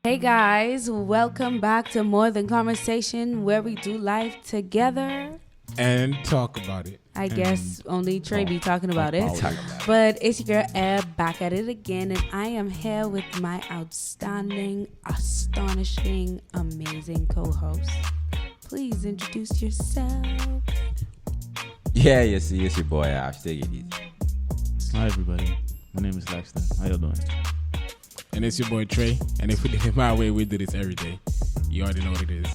Hey guys, welcome back to More Than Conversation, where we do life together. And talk about it. I guess only Trey be talking about it. Talk about it. But it's your girl Eb back at it again, and I am here with my outstanding, astonishing, amazing co-host. Please introduce yourself. Yeah, it's your boy Ash. Take it easy. Hi everybody, my name is Lexton. How you doing? And it's your boy Trey. And if we did it my way, we do this every day. You already know what it is.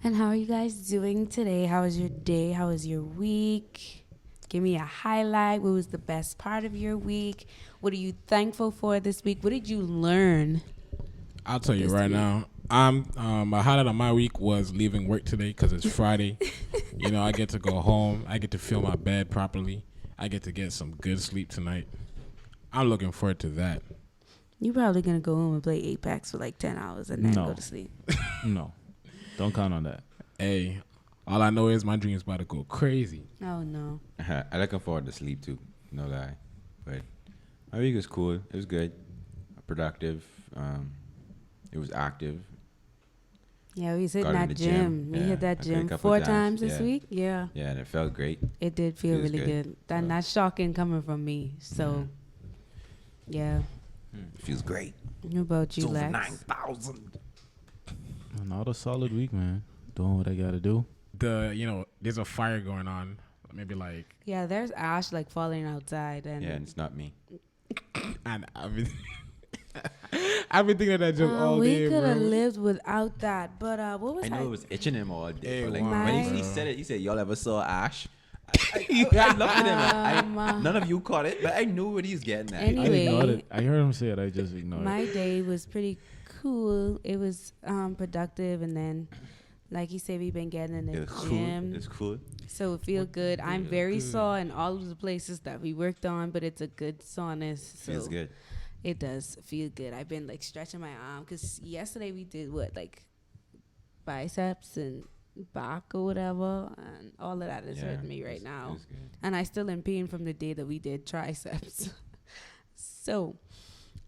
And how are you guys doing today? How was your day? How was your week? Give me a highlight. What was the best part of your week? What are you thankful for this week? What did you learn? I'll tell you right now. My highlight of my week was leaving work today because it's Friday. I get to go home. I get to feel my bed properly. I get to get some good sleep tonight. I'm looking forward to that. You probably gonna go home and play Apex for like 10 hours and then go to sleep. No, don't count on that. Hey, all I know is my dream's about to go crazy. Oh no. I'm looking forward to sleep too. No lie, but my week was cool. It was good, productive. It was active. Yeah, we was hitting Got in that the gym. We Yeah, hit that I gym played a couple 4 times, times this yeah. week. Yeah. Yeah, and it felt great. It did feel It was really good. And that's shocking coming from me. So, yeah. It feels great. What about you, It's over Lex? 9,000. Another solid week, man. Doing what I gotta do. There's a fire going on. Maybe like, Yeah, there's ash like falling outside, and Yeah, and it's not me. and I've been, I've been thinking of that joke all we day, could have bro. lived without that. But what was I know it was itching him all day. Hey, but like wow. when he said it, he said, "Y'all ever saw Ash?" I looked at him. None of you caught it, but I knew what he's getting at. Anyway, I ignored it. I heard him say it. I just ignored my it. day was pretty cool. It was productive, and then, like you said, we've been getting in the It's cool. gym, It's cool. so it feel good. I'm Yeah, very good. sore in all of the places that we worked on, but it's a good soreness. So Feels good. It does feel good. I've been like stretching my arm because yesterday we did biceps and back or whatever, and all of that is hurting me right now. It was good. And I still in pain from the day that we did triceps. So,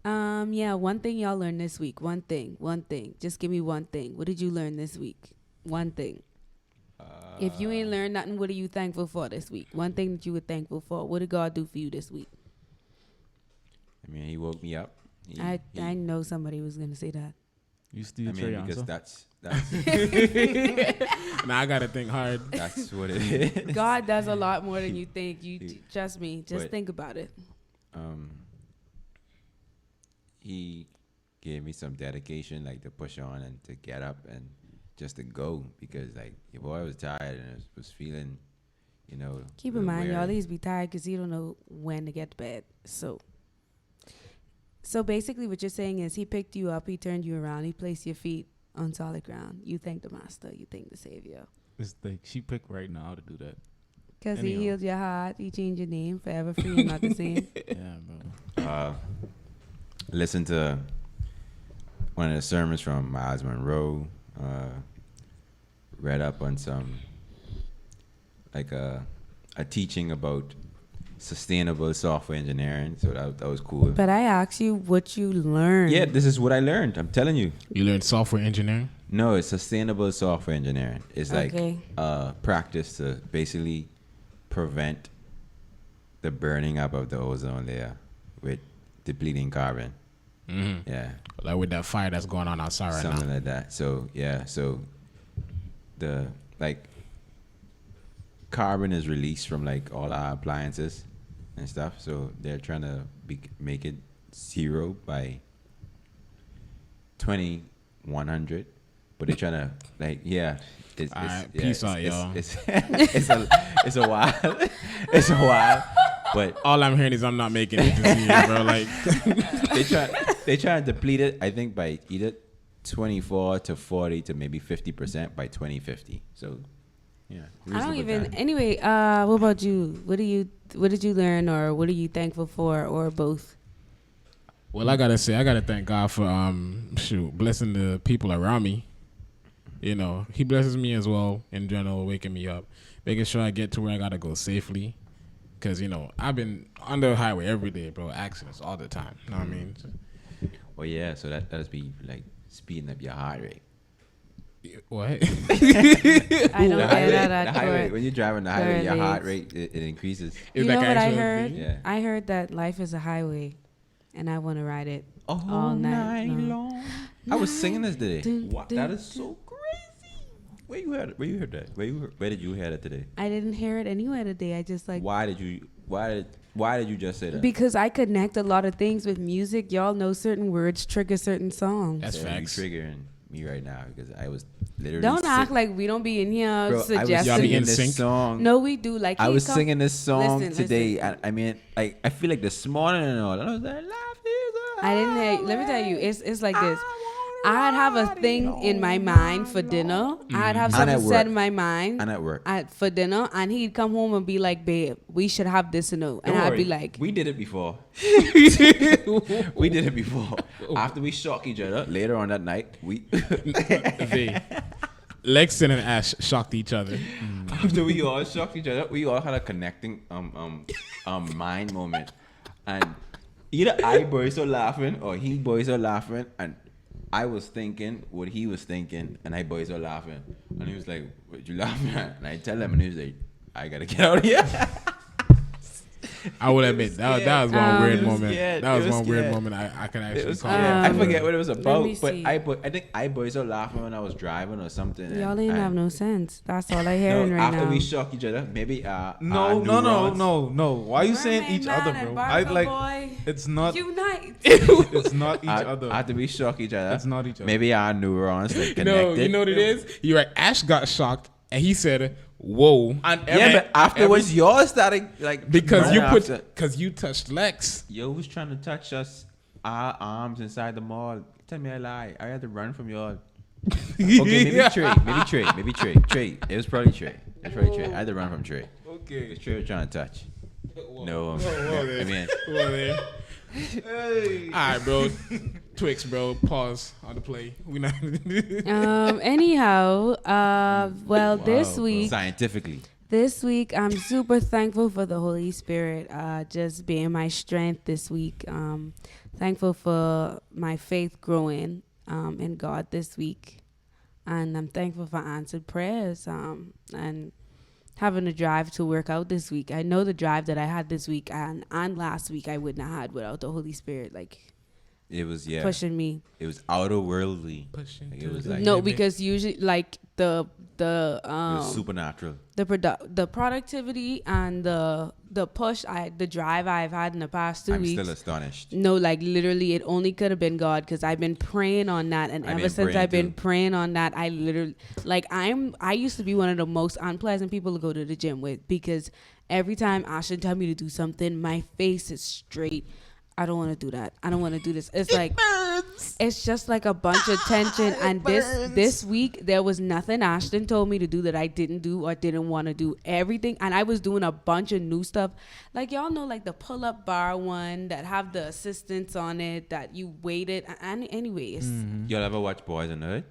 one thing y'all learned this week. One thing. Just give me one thing. What did you learn this week? One thing. If you ain't learned nothing, what are you thankful for this week? One thing that you were thankful for. What did God do for you this week? I mean, he woke me up. I know somebody was gonna say that. You still I Trey mean, because answer? that's Now I gotta think hard. that's what it is. God does a lot more than you think. Trust me. Just But- think about it. He gave me some dedication, like to push on and to get up and just to go, because like your boy was tired and was feeling, Keep in mind, y'all, weary. these be tired because you don't know when to get to bed. So basically, what you're saying is he picked you up, he turned you around, he placed your feet on solid ground. You thank the master, you thank the savior. It's like she picked right now to do that. Because he Anyhow. healed your heart, he changed your name, forever free and not the same. Yeah, bro. Listen to one of the sermons from Miles Monroe. Read up on some like a teaching about sustainable software engineering. So that was cool. But I asked you what you learned. Yeah, this is what I learned. I'm telling you. You learned software engineering. No, it's sustainable software engineering. It's like Okay. practice to basically prevent the burning up of the ozone layer with depleting carbon. Mm-hmm. Yeah, Like with that fire that's going on outside right something now. like that. So yeah, so the carbon is released from like all our appliances and stuff. So they're trying to make it zero by 2100. But they're trying to It's, All right, yeah, peace it's, out, it's, y'all. it's a while. It's a while. But All I'm hearing is I'm not making it this year, bro. Like, they try to deplete it, I think, by either 24 to 40 to maybe 50% by 2050. So, yeah. I don't reasonable even. time. Anyway, what about you? What did you learn, or what are you thankful for, or both? well, I gotta thank God for blessing the people around me. He blesses me as well in general, waking me up, making sure I get to where I gotta go safely. Cause I've been on the highway every day, bro. Accidents all the time. You know what I mean? Well, yeah. So that does be like speeding up your heart rate. What? I don't The get highway, that. the highway. When you're driving the highway, your heart correlates. rate it increases. You Is know that what I actual heard? thing? Yeah. I heard that life is a highway, and I want to ride it All all night long. long. I was singing this today. Dun, What? dun, That is so crazy. Where you heard it? Where you heard that? Where did you hear that today? I didn't hear it anywhere today. I just like Why did you just say that? because I connect a lot of things with music. Y'all know certain words trigger certain songs. That's So facts. You triggering me right now because I was literally. Don't act like we don't be in here Bro, I was suggesting. Y'all be singing in this sync? song. No, we do. Like I he was come- singing this song Listen, today. listen. I mean, like I feel like this morning and all. And I was like, life is a I didn't hear. Let me tell you, highway. it's like this. I I'd have a thing in my mind for dinner. I'd have And at something set work. in my mind And at work. for dinner, and he'd come home and be like, "Babe, we should have this and no," and Don't I'd be worry. like, we did it before. We did it before. After we shocked each other later on that night, we Lexton and Ash shocked each other. after we all shocked each other, we all had a connecting mind moment, and either I burst out laughing or he burst out laughing, and I was thinking what he was thinking, and I burst out laughing, and he was like, "What you laughing at?" And I tell him, and he was like, "I gotta get out of here." I will admit that was one weird It was moment. scared. That was It was one weird scared. moment I can It actually was call. scared. out. I forget what it was about, me but see. I think I burst out laughing when I was driving or something. "Y'all and ain't have no sense." That's all I hearing right after now. we shock each other, maybe No. Why you saying Mermaid each Man other, and bro? Barker I like. Boy, It's not. unite. It's not each other. After we shock each other, It's not each other. Maybe our neurons like connected. No, you know what it is? You're right. Ash got shocked and he said, "Whoa!" And Yeah, but afterwards, yours started like because right you after. because you touched Lex. Yo was trying to touch us, our arms inside the mall. Tell me I lie. I had to run from y'all. Okay, maybe Trey. Trey. It was probably Trey. I had to run from Trey. Okay. Because Trey was trying to touch. No, whoa, I mean, All right, bro. Twix, bro. Pause on the play. We not. Anyhow, well, this bro. week, Scientifically. I'm super thankful for the Holy Spirit just being my strength this week. Thankful for my faith growing in God this week. And I'm thankful for answered prayers and having a drive to work out this week. I know the drive that I had this week and last week I wouldn't have had without the Holy Spirit It was pushing me. It was outerworldly. Pushing Like, it was like No, because usually like it was supernatural. the productivity and the push the drive I've had in the past 2 I'm weeks. still astonished. No, like literally, it only could have been God because I've been praying on that, and I've ever been since praying I've been too. praying on that, I literally I used to be one of the most unpleasant people to go to the gym with because every time Ashton tell me to do something, my face is straight. I don't want to do that. I don't want to do this. It's like it's just like a bunch of tension. And this week there was nothing Ashton told me to do that I didn't do or didn't want to do. Everything, and I was doing a bunch of new stuff. Like y'all know, like the pull-up bar one that have the assistants on it that you waited. And anyways, Y'all ever watch Boys in the Hood?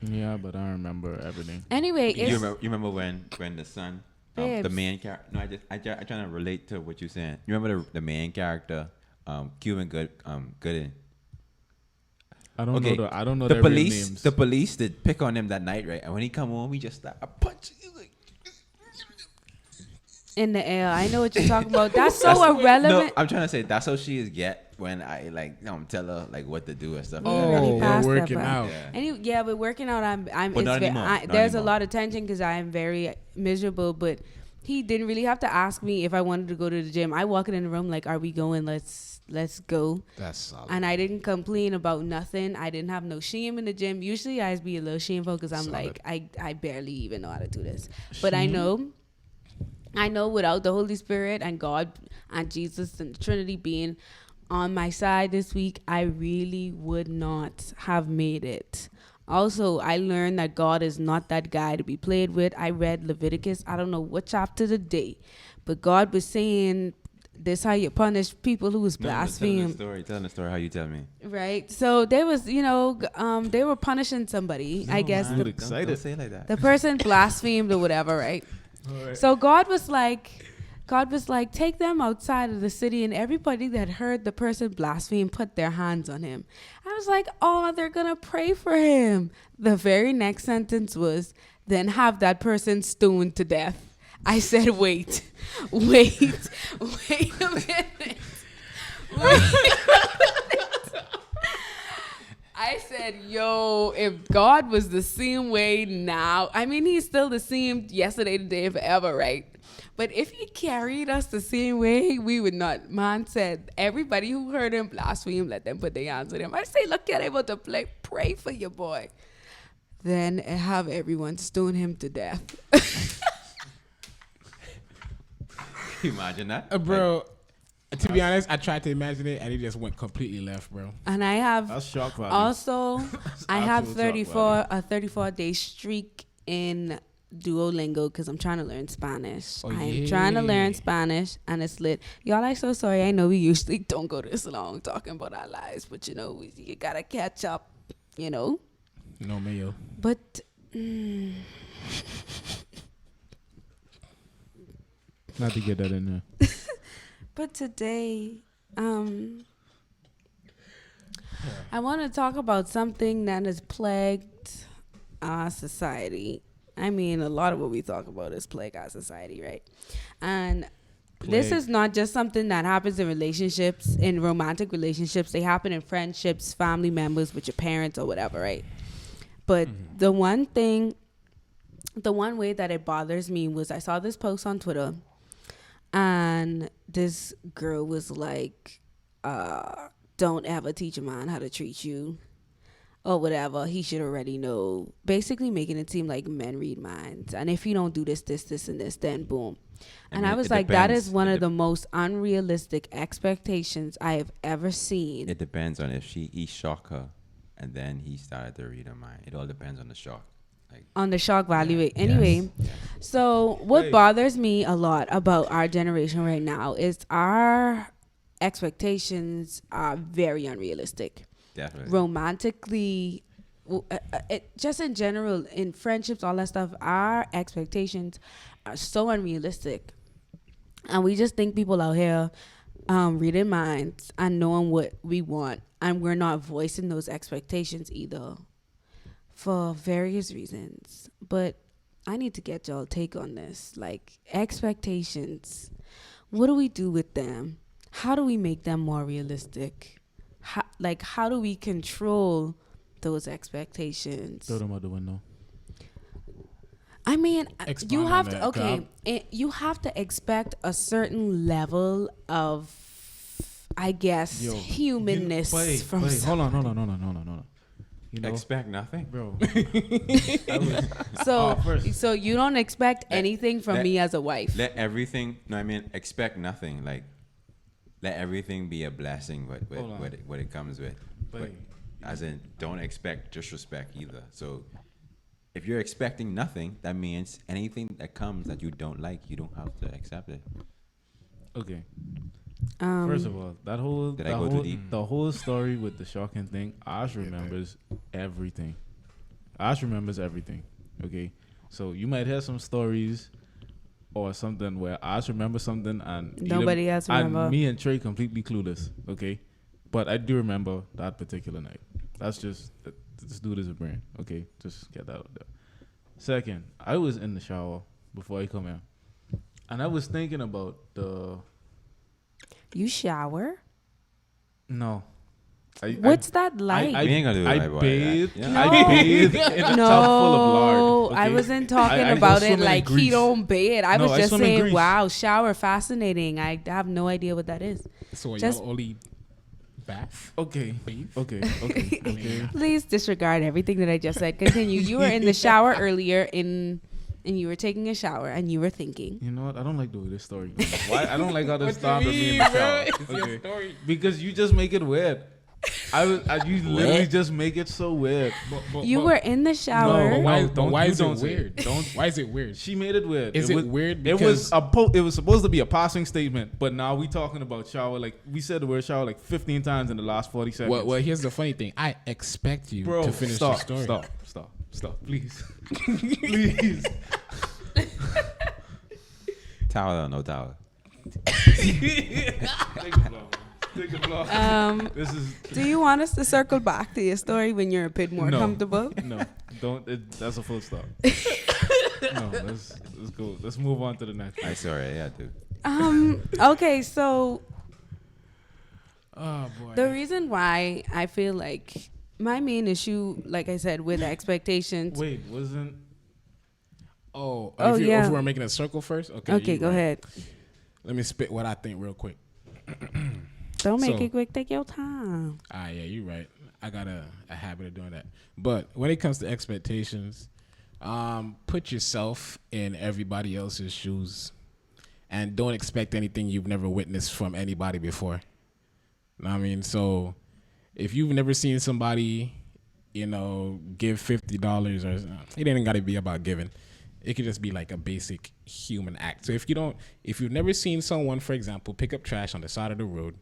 Yeah, but I don't remember everything. anyway, You it's remember when the son, the Babes. main character? No, I trying to relate to what you're saying. You remember the main character, Cuban Gooding? I don't Okay, know. I don't know the their real police. names. The police did pick on him that night, right? And when he come home, he just started punching. He was like, in the air. I know what you're talking about. That's so no, irrelevant. I'm trying to say that's how she is get when I tell her like what to do and stuff. You like already that. we're passed that working part. out. Yeah. But working out, I'm But it's not ve- anymore. Not there's a anymore. lot of tension because I am very miserable. But he didn't really have to ask me if I wanted to go to the gym. I walk in the room like, "Are we going? Let's go." That's solid. And I didn't complain about nothing. I didn't have no shame in the gym. Usually I be a little shameful because I'm Solid. like, I barely even know how to do this. But I know without the Holy Spirit and God and Jesus and the Trinity being on my side this week, I really would not have made it. Also, I learned that God is not that guy to be played with. I read Leviticus. I don't know what chapter today, but God was saying this how you punish people who was No, blaspheme. Tell the story how you tell me. Right. So there was, they were punishing somebody. I guess man. the, Dude, excited. Don't say it like that. the person blasphemed or whatever, right? So God was like, God was like, take them outside of the city, and everybody that heard the person blaspheme put their hands on him. I was like, oh, they're going to pray for him. The very next sentence was, then have that person stoned to death. I said, wait a minute. Wait a minute. I said, yo, if God was the same way now, I mean, he's still the same yesterday, today, and forever, right? But if he carried us the same way, we would not. Man said, everybody who heard him blaspheme, let them put their hands on him. I say, look, you're able to pray for your boy. Then have everyone stone him to death. Imagine that, bro. To be honest, I tried to imagine it and it just went completely left, bro. And I have That's shock value. also, I have absolute shock value. a 34-day streak in Duolingo because I'm trying to learn Spanish. Oh, I'm trying to learn Spanish and it's lit. Y'all, I'm so sorry. I know we usually don't go this long talking about our lives, but you know, you gotta catch up, you know. No mayo. But Not to get that in there. but today, I want to talk about something that has plagued our society. I mean, a lot of what we talk about is plague our society, right? And this is not just something that happens in relationships, in romantic relationships. They happen in friendships, family members, with your parents or whatever, right? But the one way that it bothers me was I saw this post on Twitter and this girl was like, don't ever teach a man how to treat you or whatever. He should already know. Basically making it seem like men read minds. And if you don't do this, and this, then boom. And I was like, that is one of the most unrealistic expectations I have ever seen. It depends on if he shocked her and then he started to read her mind. It all depends on the shock. On the shock value. Anyway, yes. So what bothers me a lot about our generation right now is our expectations are very unrealistic. Definitely. Romantically, just in general, in friendships, all that stuff, our expectations are so unrealistic. And we just think people out here reading minds and knowing what we want. And we're not voicing those expectations either for various reasons. But I need to get y'all take on this. Like, expectations. What do we do with them? How do we make them more realistic? How do we control those expectations? Throw them out the window. I mean, Expound you on have that, to, okay, you have to expect a certain level of, I guess, humanness from Hold someone. on. You know, Expect nothing, bro. So you don't expect anything from me as a wife. expect nothing. Like, let everything be a blessing what it comes with. But as in, don't expect disrespect either. So if you're expecting nothing, that means anything that comes that you don't like, you don't have to accept it. Okay. First of all, the whole story with the shocking thing, Ash remembers everything. Okay, so you might hear some stories or something where Ash remembers something and nobody else remember. And me and Trey completely clueless. Okay, but I do remember that particular night. That's just this dude is a brain. Okay, just get that out there. Second, I was in the shower before I come here, and I was thinking about the. You shower? No. What's that like? We ain't gonna do it. I bathed. Yeah. I bathed in a tub full of lard. Okay? I wasn't talking I about go it swimming in like he grease. don't bathe. I No, was I just swim in saying, grease. wow, shower, fascinating. I have no idea what that is. So Just- y'all only bath? Okay. Bathe? Okay. Please disregard everything that I just said. Continue. You were in the shower earlier and you were taking a shower and you were thinking. You know what? I don't like the way this story goes. Why? I don't like how this started me in the shower. Okay. Because you just make it weird. You literally just make it so weird. You were in the shower. No, Why is don't it say weird? Why is it weird? She made it weird. Is it weird It because- was it was supposed to be a passing statement, but now we talking about shower. Like, we said the word shower like 15 times in the last 40 seconds. Well, here's the funny thing. I expect you Bro, to finish stop, the story. stop, please. Please. Towel or no towel? Take the block. Take the block. This is Do you want us to circle back to your story when you're a bit more No. comfortable? no. Don't. That's a full stop. No. Let's go. Let's move on to the next. I sorry, yeah, dude. Okay, so Oh boy. the reason why I feel like my main issue, like I said, with expectations. Wait, wasn't Oh, Oh, yeah. If we're making a circle first, okay. Okay, you go right. ahead. Let me spit what I think real quick. Don't make So- it quick. Take your time. Ah, yeah, you're right. I got a habit of doing that. But when it comes to expectations, put yourself in everybody else's shoes, and don't expect anything you've never witnessed from anybody before. Know what I mean? So if you've never seen somebody, give $50, or it ain't got to be about giving. It could just be like a basic human act. So if you've never seen someone, for example, pick up trash on the side of the road,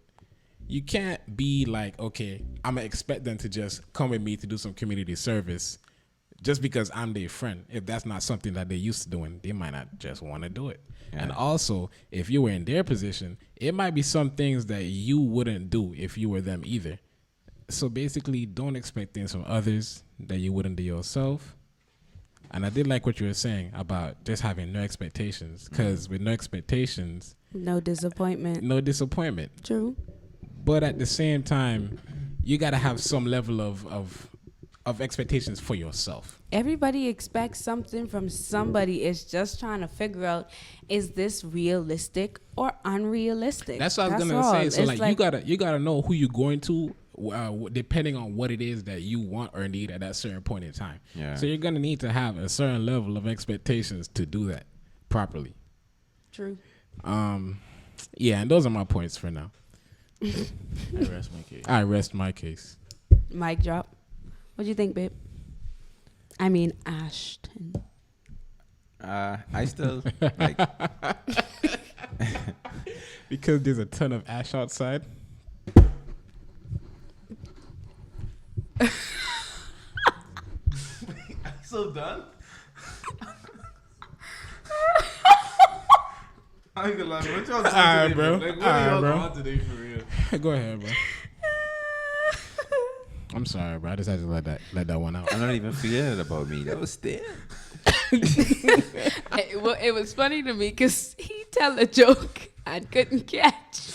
you can't be like, okay, I'm gonna expect them to just come with me to do some community service just because I'm their friend. If that's not something that they're used to doing, they might not just want to do it. Yeah. And also, if you were in their position, it might be some things that you wouldn't do if you were them either. So basically, don't expect things from others that you wouldn't do yourself. And I did like what you were saying about just having no expectations, because with no expectations, No disappointment. no disappointment. True. But at the same time, you got to have some level of expectations for yourself. Everybody expects something from somebody. It's just trying to figure out, is this realistic or unrealistic? That's what I was gonna all. say. So It's you gotta know who you're going to, depending on what it is that you want or need at that certain point in time. Yeah. So you're gonna need to have a certain level of expectations to do that properly. True. Yeah, and those are my points for now. I rest my case. I rest my case. Mic drop. What do you think, babe? I mean, Ashton. I still like. Because there's a ton of ash outside. So done. I ain't gonna lie, what y'all doing Alright, today, bro. Like, what Alright, are y'all bro. on today for real? Go ahead, bro. I'm sorry, bro. I just had to let that one out. I'm not even feeling it about me. That was still. It was funny to me because he tell a joke I couldn't catch.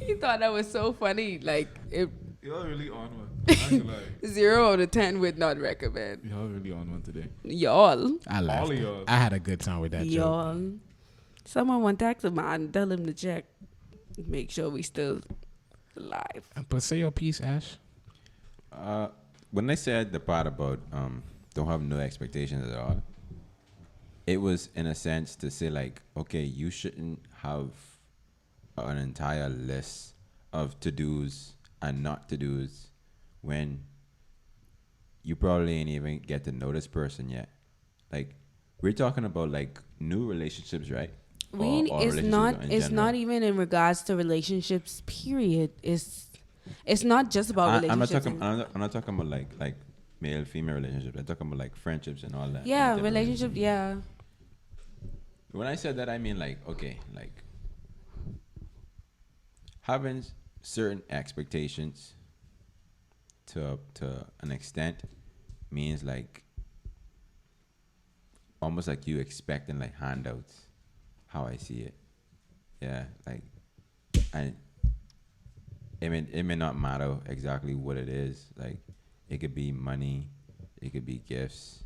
He thought that was so funny. Like, Y'all really on one. I ain't gonna lie. 0 out of 10 would not recommend. Y'all really on one today. Y'all. I laughed. All of y'all. I had a good time with that joke. Y'all. Someone want to text him and tell him to check. Make sure we still alive. But say your piece, Ash. When I said the part about don't have no expectations at all, it was in a sense to say like, okay, you shouldn't have an entire list of to-dos and not to-dos when you probably ain't even get to know this person yet. Like, we're talking about like new relationships, right? Or It's relationships not. in It's general. not even in regards to relationships. Period. It's not just about relationships. I'm not talking about like male female relationships. I'm talking about like friendships and all that. Yeah, Different relationship. Yeah. When I said that, I mean like, okay, like having certain expectations to an extent means like almost like you expecting like handouts. How I see it, yeah, like, and it may not matter exactly what it is. Like, it could be money, it could be gifts,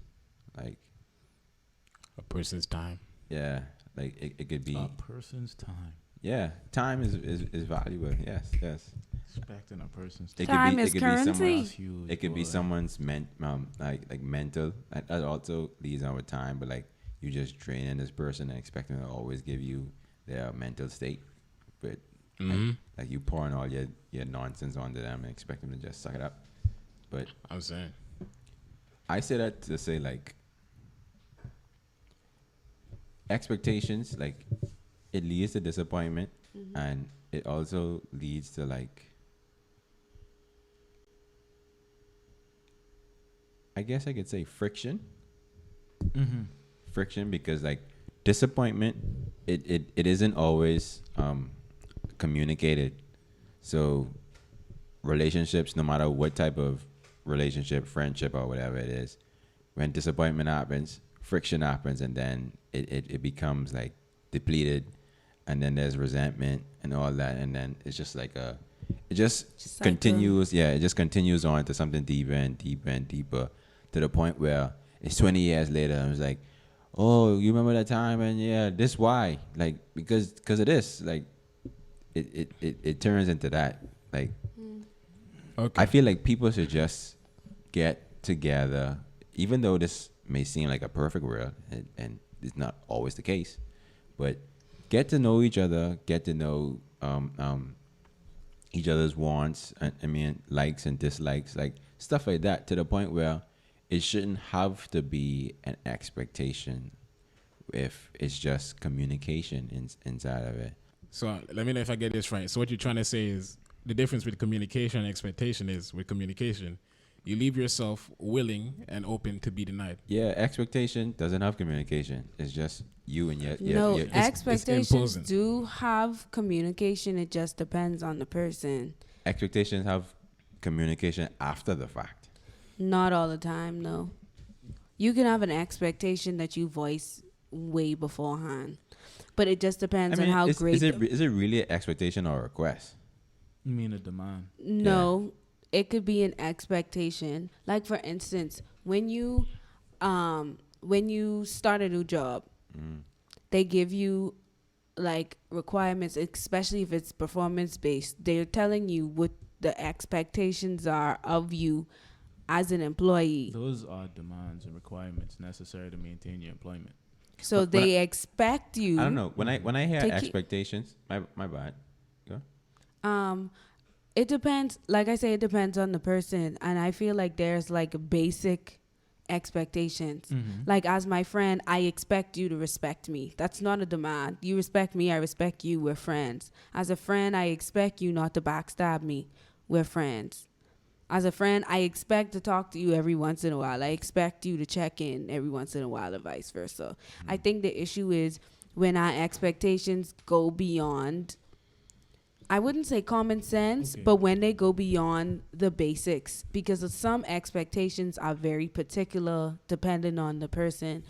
like, A person's time. yeah, like it could be, A person's time. yeah, time is valuable. Yes. Expecting a person's It Time could be, is it could currency. be someone's, huge. it could be boy. someone's like mental. That also leads on with time, but like you just training this person and expecting them to always give you their mental state, but like you pouring all your nonsense onto them and expect them to just suck it up. But I'm saying. I say that to say like expectations, like it leads to disappointment, and it also leads to like, I guess I could say friction. Mm-hmm. Friction, because like disappointment, it isn't always communicated. So relationships, no matter what type of relationship, friendship, or whatever it is, when disappointment happens, friction happens, and then it becomes like depleted, and then there's resentment and all that, and then it's just like it just Cycle. continues. Yeah, it just continues on to something deeper and deeper and deeper, to the point where it's 20 years later, and it's like, oh, you remember that time? And yeah, this why? Like, because of this, like, it turns into that. Like, Okay. I feel like people should just get together, even though this may seem like a perfect world, and it's not always the case, but get to know each other, get to know each other's wants, I mean, likes and dislikes, like stuff like that, to the point where it shouldn't have to be an expectation if it's just communication inside of it. So let me know if I get this right. So what you're trying to say is the difference with communication and expectation is with communication, you leave yourself willing and open to be denied. Yeah, expectation doesn't have communication. It's just you and No, your expectations imposing. do have communication. It just depends on the person. expectations have communication after the fact. Not all the time, no. You can have an expectation that you voice way beforehand, but it just depends on how great. is it really an expectation or a request? You mean a demand? No, it could be an expectation. Like for instance, when you start a new job, they give you like requirements, especially if it's performance based. They're telling you what the expectations are of you as an employee. Those are demands and requirements necessary to maintain your employment. So But they expect you. I don't know. When I hear Take it- expectations, my bad. Go. It depends. Like I say, it depends on the person, and I feel like there's like basic expectations. Like as my friend, I expect you to respect me. That's not a demand. You respect me, I respect you. We're friends. As a friend, I expect you not to backstab me. We're friends. As a friend, I expect to talk to you every once in a while. I expect you to check in every once in a while, and vice versa. I think the issue is when our expectations go beyond, I wouldn't say common sense, Okay. but when they go beyond the basics, because of some expectations are very particular depending on the person.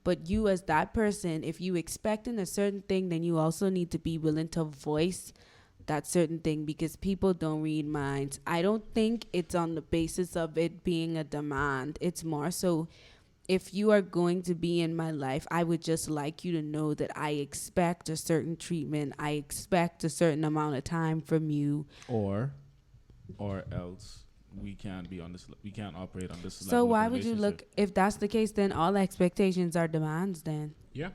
But you as that person, if you expecting a certain thing, then you also need to be willing to voice that certain thing, because people don't read minds. I don't think it's on the basis of it being a demand. It's more so, if you are going to be in my life, I would just like you to know that I expect a certain treatment. I expect a certain amount of time from you. Or else we can't be on this. We can't operate on this. So level of why would you look, relationship. if that's the case, then all expectations are demands then. Yeah.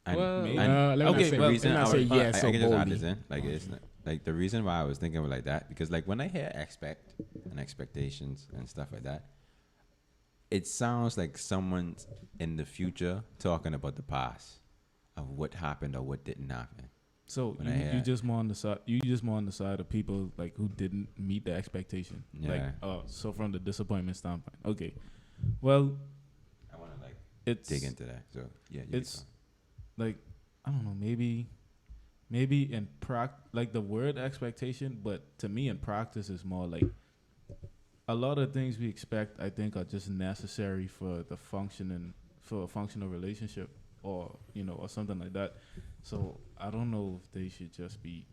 And, Well, and let me okay, not say, well, let me not say yes I so can just add boldly. this in. Like, it's not, like the reason why I was thinking of it like that, because like when I hear expect and expectations and stuff like that, it sounds like someone's in the future talking about the past of what happened or what didn't happen. So When I hear- you just more on the side. You just more on the side of people like who didn't meet the expectation. Like, Yeah. so from the disappointment standpoint. Okay. Well, I want to like it's dig into that. So yeah, you it's like, I don't know, maybe in like the word expectation, but to me in practice is more like a lot of things we expect, I think, are just necessary for a functional relationship, or or something like that. So I don't know if they should just be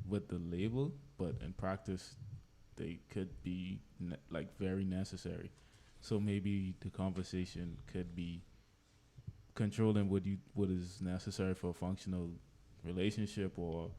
with the label, but in practice they could be like very necessary. So maybe the conversation could be controlling what is necessary for a functional relationship, or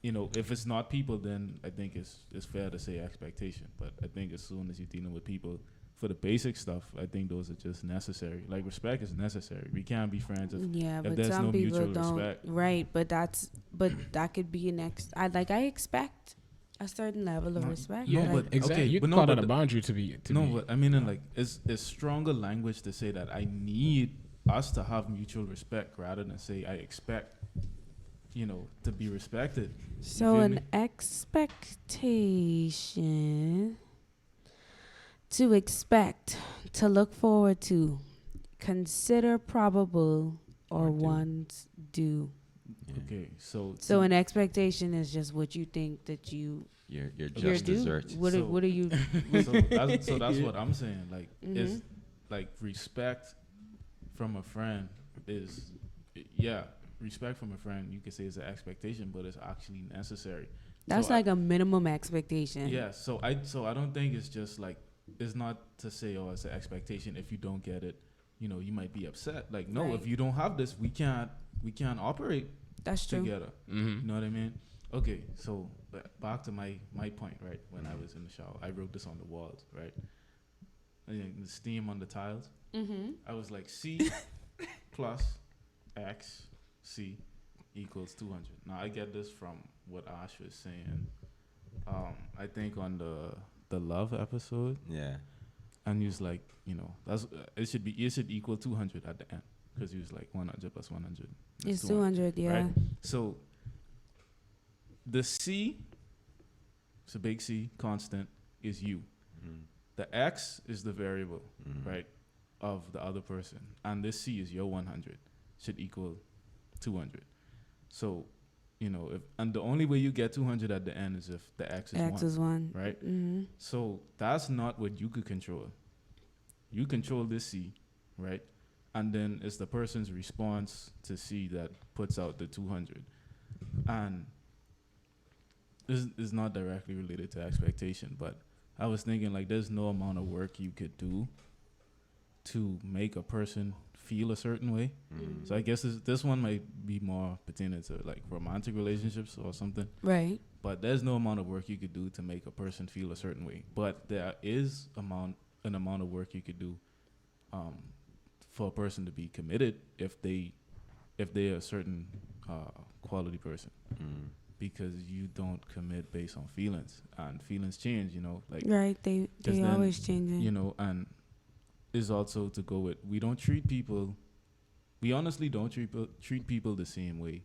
if it's not people, then I think it's fair to say expectation. But I think as soon as you're dealing with people for the basic stuff, I think those are just necessary. Like respect is necessary. We can't be friends if But there's some no people mutual don't. respect. Right, but that could be I expect a certain level of No, respect. no, Like, but Exactly. okay, You but can no, call but that a the- boundary to be. But I mean, in like, it's stronger language to say that I need us to have mutual respect rather than say I expect, to be respected. You so feel an me? expectation, to expect, to look forward to, consider probable or Or do. want do. Yeah. Okay, so So an expectation is just what you think that You're you're just due. dessert. What are you? so that's what I'm saying. Like, it's Mhm. like respect from a friend is, yeah, respect from a friend. You could say it's an expectation, but it's actually necessary. That's So like a minimum expectation. yeah. So I don't think it's just like, it's not to say, oh, it's an expectation. If you don't get it, you might be upset. Like, no, Right. if you don't have this, we can't operate That's true. together. You know what I mean? Okay, so back to my point, right? When I was in the shower, I wrote this on the walls, right? And the steam on the tiles. Mm-hmm. I was like, C plus X C equals 200. Now I get this from what Ash was saying. I think on the love episode, Yeah. and he was like, that's it should equal 200 at the end, because he was like 100 plus 100. It's 200. Yeah. Right? So the C, it's a big C, constant, is you. Mm. The X is the variable, Mm. right, of the other person. And this C is your 100, should equal 200. So, and the only way you get 200 at the end is if the X is 1. X is 1. Right? Mm-hmm. So that's not what you could control. You control this C, right? And then it's the person's response to C that puts out the 200. And this is not directly related to expectation, but I was thinking, like, there's no amount of work you could do to make a person feel a certain way. Mm. So I guess this one might be more pertaining to like romantic relationships or something. Right. But there's no amount of work you could do to make a person feel a certain way. But there is an amount of work you could do for a person to be committed if they're a certain quality person. Mm. Because you don't commit based on feelings, and feelings change. Like, Right. They 'cause then, always changing. and is also to go with, we honestly don't treat people the same way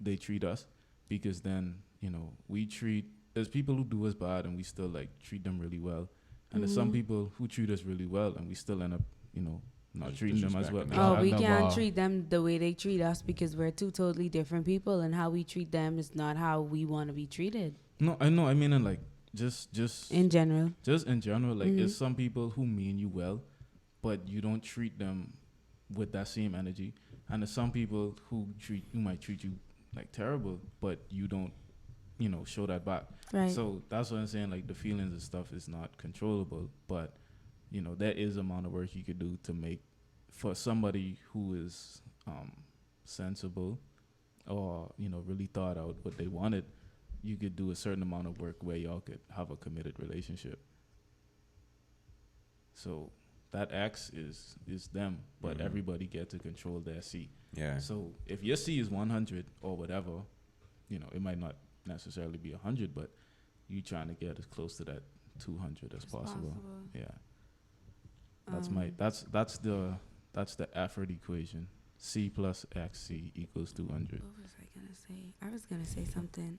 they treat us, because then there's people who do us bad and we still like treat them really well, and there's some Mhm. people who treat us really well and we still end up not Just treating them as well. disrespecting them. Oh, Yeah, we no, can't wow. treat them the way they treat us because we're two totally different people, and how we treat them is not how we want to be treated No, I know. I mean, in like just in general. just in general, like, Mhm. there's some people who mean you well, but you don't treat them with that same energy, and there's some people who might treat you like terrible, but you don't show that back. Right. So that's what I'm saying. Like, the feelings and stuff is not controllable, but there is amount of work you could do to make, for somebody who is sensible, or really thought out what they wanted. You could do a certain amount of work where y'all could have a committed relationship. So that X is them, but Mhm. everybody get to control their C. Yeah. So if your C is 100 or whatever, it might not necessarily be 100, but you trying to get as close to that 200 as possible. Yeah. That's the effort equation. C plus XC equals 200. What was I gonna say? I was gonna say something.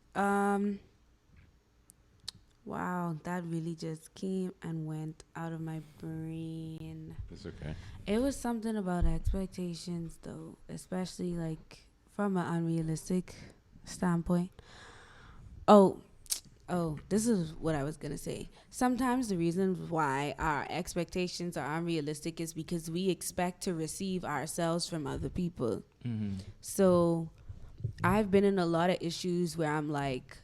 Wow, that really just came and went out of my brain. It's okay. It was something about expectations, though, especially like from an unrealistic standpoint. Oh, this is what I was gonna say. Sometimes the reason why our expectations are unrealistic is because we expect to receive ourselves from other people. Mm-hmm. So I've been in a lot of issues where I'm like,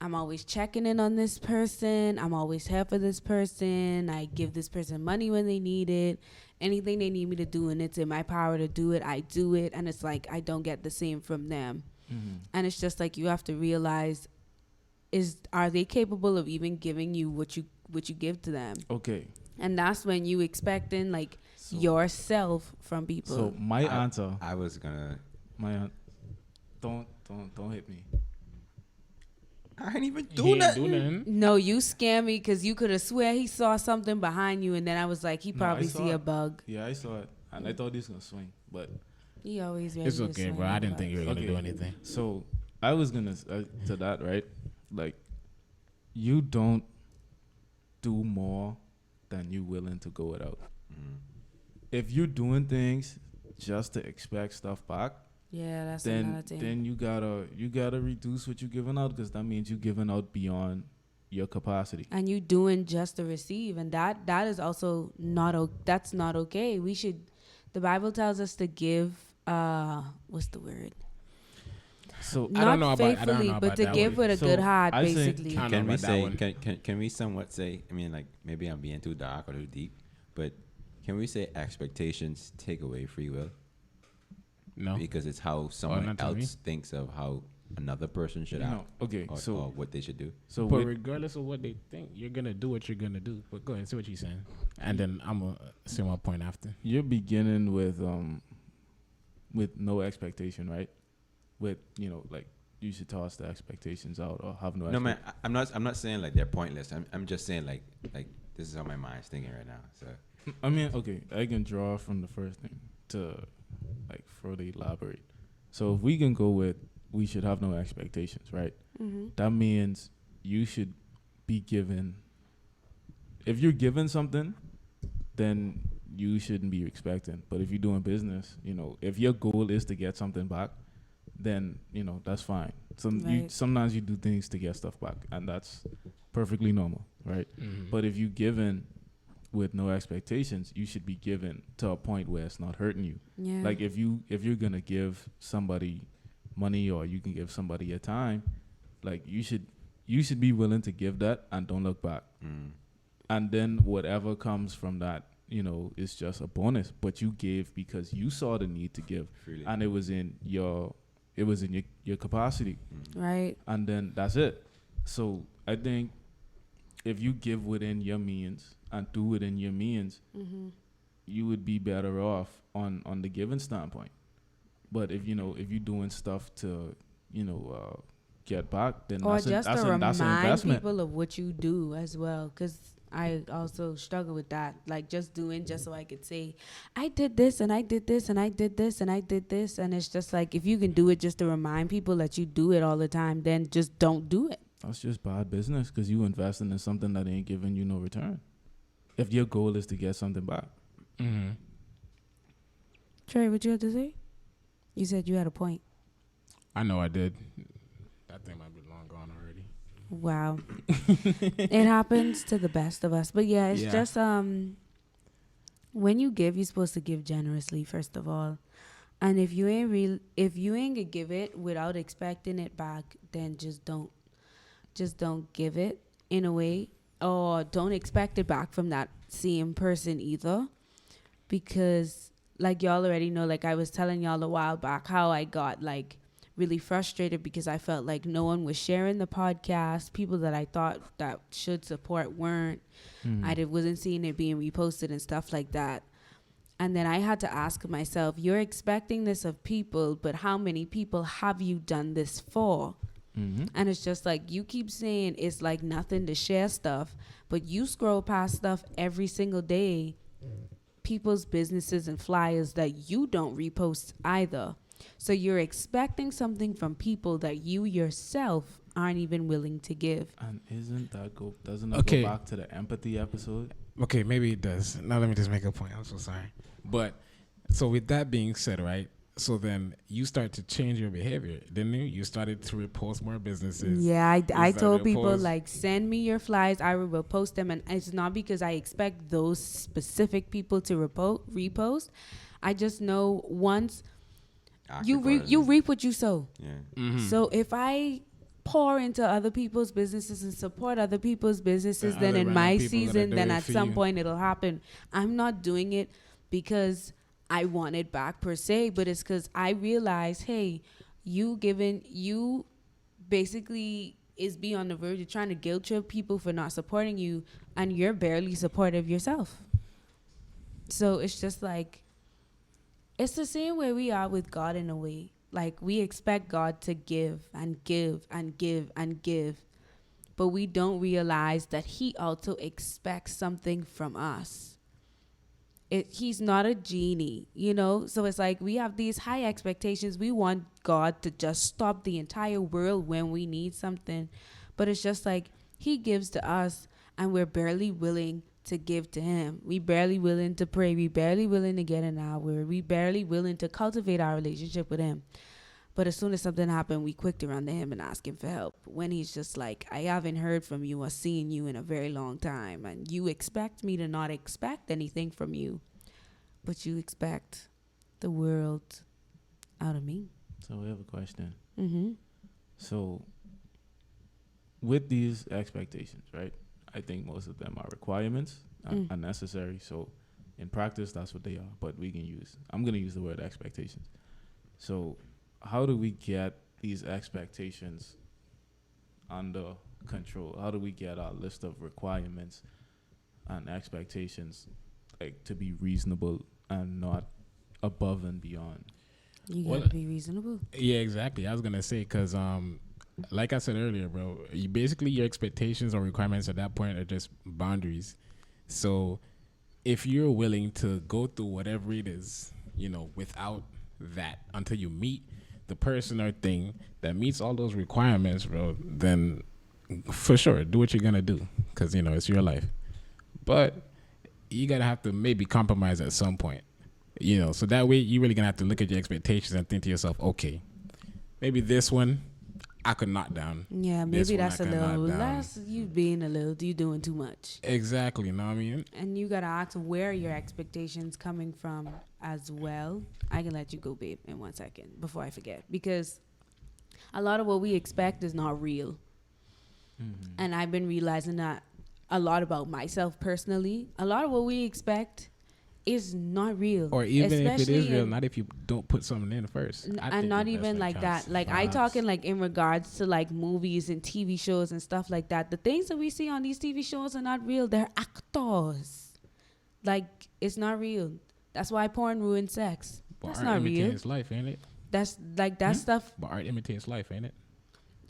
I'm always checking in on this person. I'm always here for this person. I give this person money when they need it. Anything they need me to do and it's in my power to do it, I do it. And it's like, I don't get the same from them. Mm-hmm. And it's just like, you have to realize, are they capable of even giving you what you give to them? Okay. And that's when you expecting like So, yourself from people. so my answer, I was gonna. don't hit me. I ain't even He do ain't that. do nothing. No, you scam me because you could have swear he saw something behind you, and then I was like, he No, probably I saw see a it. bug. Yeah, I saw it, and I thought he was gonna swing, but He always ready It's to okay, swing bro. I the didn't think you were bug. gonna do anything. So I was gonna to that, right? Like, you don't do more than you willing to go without. Mm. if you're doing things just to expect stuff back, Yeah, that's another thing. then you gotta reduce what you're giving out, because that means you're giving out beyond your capacity. And you doing just to receive, and that is also that's not okay. We should, the Bible tells us to give, what's the word? So I don't know Not about- I don't faithfully, know but about to that give one. with a So good heart, I think- basically. I don't know Can we about that say one. can we somewhat say, I mean, like, maybe I'm being too dark or too deep, but can we say expectations take away free will? No. Because it's how someone not to me. else thinks of how another person should No, act, okay, or so what they should do. so But with, regardless of what they think, you're gonna do what you're gonna do. But go ahead, see what you're saying, and then I'm gonna say my point after. you're beginning with no expectation, right? With like you should toss the expectations out or have no. No, man, I'm not saying like they're pointless. I'm just saying like this is how my mind's thinking right now. So I mean, okay, I can draw from the first thing to like further elaborate. So if we can go with we should have no expectations, right? Mm-hmm. That means you should be given. If you're given something, then you shouldn't be expecting. But if you're doing business, if your goal is to get something back, then that's fine. Right. Sometimes you do things to get stuff back, and that's perfectly normal, right? Mm-hmm. But if you given with no expectations, you should be given to a point where it's not hurting you. Yeah. Like if you're gonna give somebody money or you can give somebody your time, like you should be willing to give that and don't look back. And then whatever comes from that, is just a bonus. But you gave because you saw the need to give, freely. and it was in your capacity, Right. and then that's it. So I think if you give within your means and do within your means, Mm-hmm. you would be better off on the given standpoint. But if you're doing stuff to get back, then Or that's just an to remind investment. people of what you do as well, because I also struggle with that, like just doing just so I could say I did this and I did this and I did this and I did this, and it's just like if you can do it just to remind people that you do it all the time, then just don't do it. That's just bad business, because you investing in something that ain't giving you no return. If your goal is to get something back. Mm-hmm. Trey, what you have to say? You said you had a point. I know I did. That thing might be long gone already. Wow. It happens to the best of us. But yeah, it's Yeah. just when you give, you're supposed to give generously, first of all. And if you ain't gonna give it without expecting it back, then just don't give it in a way, or don't expect it back from that same person either. Because like y'all already know, like I was telling y'all a while back how I got like really frustrated because I felt like no one was sharing the podcast. People that I thought that should support weren't. Wasn't seeing it being reposted and stuff like that. And then I had to ask myself, you're expecting this of people, but how many people have you done this for? Mm-hmm. And it's just like you keep saying it's like nothing to share stuff, but you scroll past stuff every single day, people's businesses and flyers that you don't repost either. So you're expecting something from people that you yourself aren't even willing to give. And doesn't that Okay. go back to the empathy episode? Okay, maybe it does. Now let me just make a point. I'm so sorry. But so with that being said, right? So then you start to change your behavior, didn't you? You started to repost more businesses. Yeah, I started told to people post- like send me your flyers. I will post them, and it's not because I expect those specific people to repost. I just know once Act you accordingly. reap what you sow. Yeah. Mm-hmm. So if I pour into other people's businesses and support other people's businesses, The then other in random my people that are season, then doing it at for some you. point it'll happen. I'm not doing it because I want it back per se, but it's because I realize, hey, you basically is be on the verge of trying to guilt trip people for not supporting you, and you're barely supportive yourself. So it's just like, it's the same way we are with God in a way. Like we expect God to give and give and give and give, but we don't realize that he also expects something from us. He's not a genie, So it's like we have these high expectations. We want God to just stop the entire world when we need something. But it's just like he gives to us and we're barely willing to give to him. We barely willing to pray. We barely willing to get in our word. We barely willing to cultivate our relationship with him. But as soon as something happened, we quick to run to him and ask him for help. When he's just like, I haven't heard from you or seen you in a very long time. And you expect me to not expect anything from you. But you expect the world out of me. So we have a question. Mm-hmm. So with these expectations, right? I think most of them are requirements, unnecessary. So in practice, that's what they are. But I'm going to use the word expectations. So how do we get these expectations under control? How do we get our list of requirements and expectations like to be reasonable and not above and beyond? You gotta be reasonable. Yeah, exactly. I was gonna say because like I said earlier, bro, your expectations or requirements at that point are just boundaries. So if you're willing to go through whatever it is, without that until you meet the person or thing that meets all those requirements, bro, then for sure do what you're gonna do because it's your life. But you gotta have to maybe compromise at some point, so that way you really gonna have to look at your expectations and think to yourself, okay, maybe this one I could knock down. Yeah, maybe that's a little. That's you doing too much. Exactly, you know what I mean? And you gotta ask where your expectations coming from as well. I can let you go, babe, in 1 second before I forget, because a lot of what we expect is not real. Mm-hmm. And I've been realizing that a lot about myself personally. A lot of what we expect is not real. Or even if it is real, not if you don't put something in first. And not even like that. Like I talking like in regards to like movies and TV shows and stuff like that. The things that we see on these TV shows are not real. They're actors. Like it's not real. That's why porn ruins sex. But that's art not real. Imitates life, ain't it? That's like that stuff. But art imitates life, ain't it?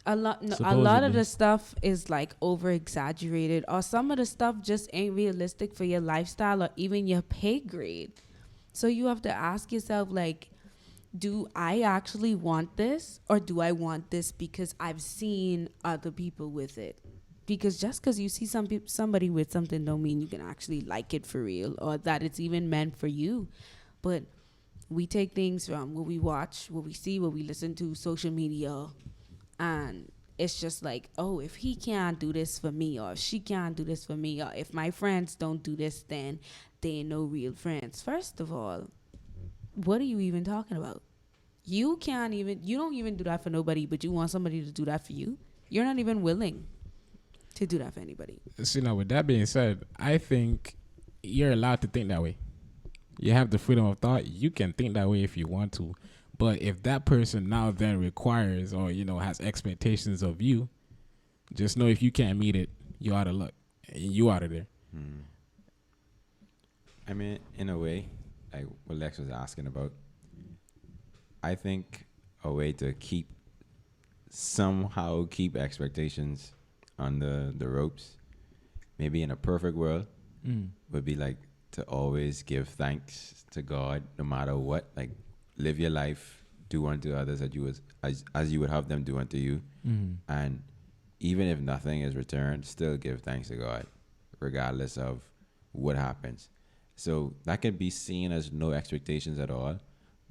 A lot of the stuff is like over exaggerated, or some of the stuff just ain't realistic for your lifestyle or even your pay grade. So you have to ask yourself, like, do I actually want this, or do I want this because I've seen other people with it? Because just because you see somebody with something don't mean you can actually like it for real, or that it's even meant for you. But we take things from what we watch, what we see, what we listen to, social media, and it's just like, oh, if he can't do this for me, or if she can't do this for me, or if my friends don't do this, then they ain't no real friends. First of all, what are you even talking about? You don't even do that for nobody, but you want somebody to do that for you? You're not even willing to do that for anybody. See, now with that being said, I think you're allowed to think that way. You have the freedom of thought. You can think that way if you want to. But if that person now then requires or, has expectations of you, just know if you can't meet it, you're out of luck. You out of there. I mean, in a way, like what Lex was asking about, I think a way to somehow keep expectations on the ropes, maybe in a perfect world, would be like to always give thanks to God no matter what. Like, live your life, do unto others as you would have them do unto you. And even if nothing is returned, still give thanks to God, regardless of what happens. So that can be seen as no expectations at all,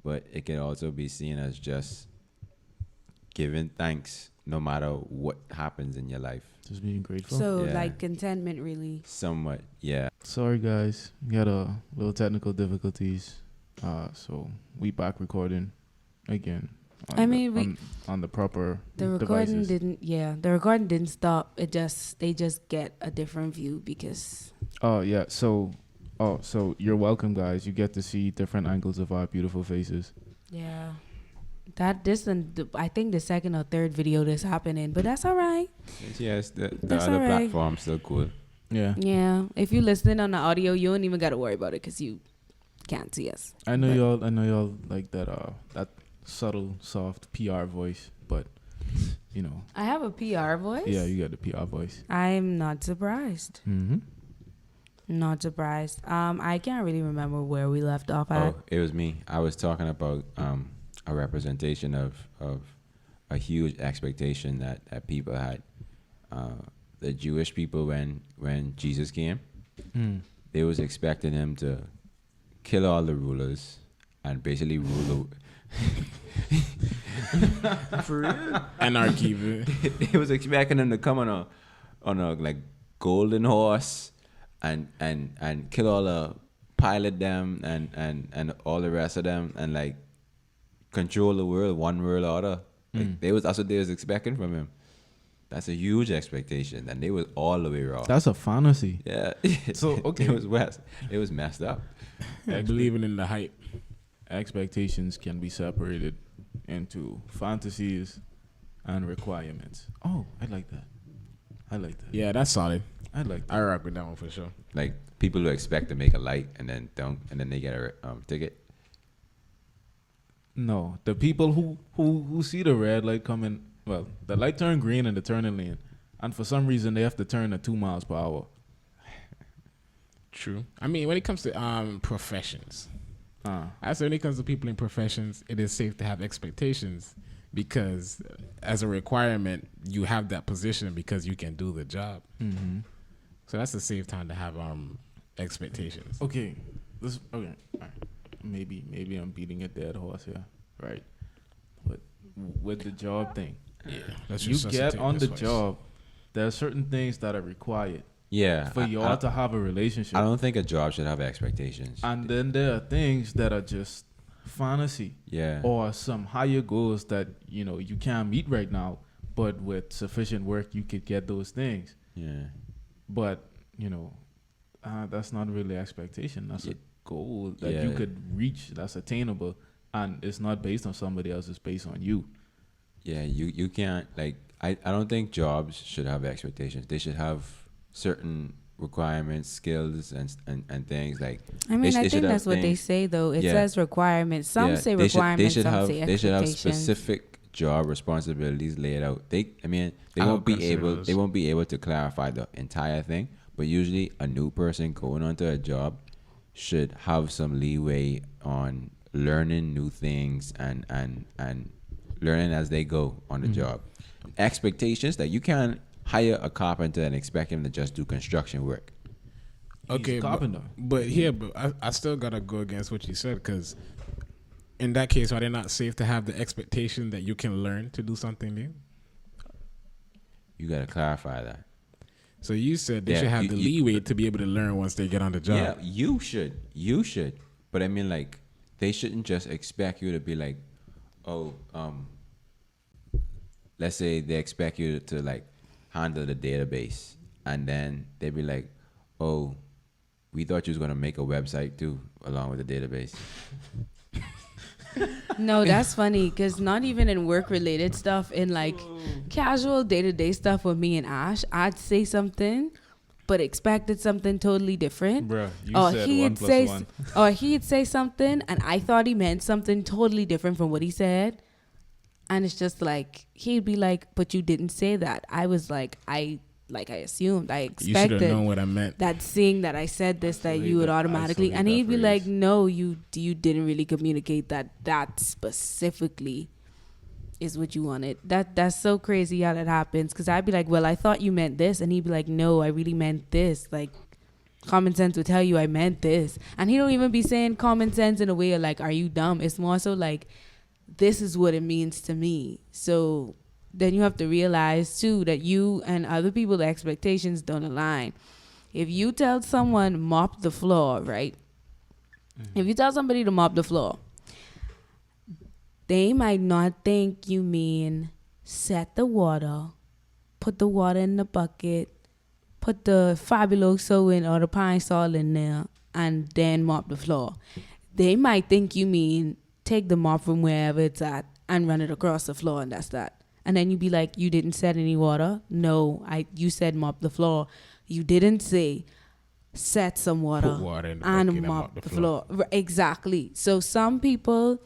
but it can also be seen as just giving thanks no matter what happens in your life. Just being grateful. So, like contentment, really. Somewhat, yeah. Sorry, guys. We had a little technical difficulties. So we back recording again. On the proper recording devices. The recording didn't stop. They just get a different view because. Oh yeah. So you're welcome, guys. You get to see different angles of our beautiful faces. Yeah. I think the second or third video that's happening, but that's all right. Yes, the other platform's still cool. Yeah. Yeah. If you listening on the audio, you don't even got to worry about it because you can't see us. I know y'all like that subtle, soft PR voice, but I have a PR voice. Yeah, you got the PR voice. I'm not surprised. Mm-hmm. Not surprised. I can't really remember where we left off at. Oh, it was me. I was talking about a representation of a huge expectation that people had. The Jewish people when Jesus came, They was expecting him to kill all the rulers and basically rule the For real? Anarchy. they was expecting him to come on a like golden horse and kill all the pilot them and all the rest of them and like control the world, one world order. Like that's what they was expecting from him. That's a huge expectation, and they was all the way wrong. That's a fantasy. Yeah. So, okay. It was messed up. Believing in the hype. Expectations can be separated into fantasies and requirements. Oh, I like that. Yeah, that's solid. I like that. I rock with that one for sure. Like people who expect to make a light and then don't, and then they get a ticket. No, the people who see the red light coming, well, the light turn green in the turning lane, and for some reason they have to turn at 2 miles per hour. True. I mean, when it comes to professions, I say when it comes to people in professions, it is safe to have expectations because as a requirement, you have that position because you can do the job. Mm-hmm. So that's a safe time to have expectations. Okay, okay. All right. Maybe I'm beating a dead horse here, right? But with the job thing, Let's you get resuscitate on this the voice. job. There are certain things that are required Yeah. for y'all to have a relationship. I don't think a job should have expectations. And then there are things that are just fantasy. Yeah. Or some higher goals that, you can't meet right now, but with sufficient work you could get those things. Yeah. But, that's not really expectation. That's a goal that you could reach, that's attainable, and it's not based on somebody else, it's based on you. Yeah, you can't, like, I don't think jobs should have expectations. They should have certain requirements, skills, and things like. I mean, I should think have that's what they things- say, though. It Yeah. says requirements. Some say they should- requirements, some say They should have expectations. specific job responsibilities laid out. They I won't don't be able. consider those. They won't be able to clarify the entire thing. But usually, a new person going onto a job should have some leeway on learning new things and learning as they go on the job. Expectations that you can't hire a carpenter and expect him to just do construction work. Okay, He's a carpenter. but I still gotta go against what you said because in that case, are they not safe to have the expectation that you can learn to do something new? You got to clarify that. So you said they Yeah, should have you- the you- leeway to be able to learn once they get on the job. Yeah, you should. But I mean, like, they shouldn't just expect you to be like, oh, let's say they expect you to like handle the database, and then they'd be like, oh, we thought you was gonna make a website too along with the database. No, that's funny because not even in work-related stuff, in like casual day-to-day stuff with me and Ash, I'd say something, but expected something totally different. Bruh, you Or said he'd 1 say, + 1. or he'd say something, and I thought he meant something totally different from what he said, and it's just like he'd be like, "But you didn't say that." I was like, I assumed, I You should have expected known what I meant. that seeing that I said this, that Isolate you would that- automatically, isolate and that he'd be phrase. like, "No, you didn't really communicate that specifically is what you wanted." That's so crazy how that happens. Because I'd be like, "Well, I thought you meant this," and he'd be like, "No, I really meant this." Like, common sense would tell you I meant this, and he don't even be saying common sense in a way of like, "Are you dumb?" It's more so like, this is what it means to me. So then you have to realize too that you and other people's expectations don't align. If you tell someone mop the floor, right? If you tell somebody to mop the floor, they might not think you mean set the water, put the water in the bucket, put the Fabuloso in or the Pine Sol in there, and then mop the floor. They might think you mean take the mop from wherever it's at and run it across the floor, and that's that. And then you be like, "You didn't set any water?" "No, you said mop the floor." You didn't say set some water, Put water in the and bucket and mop the floor. Exactly. So some people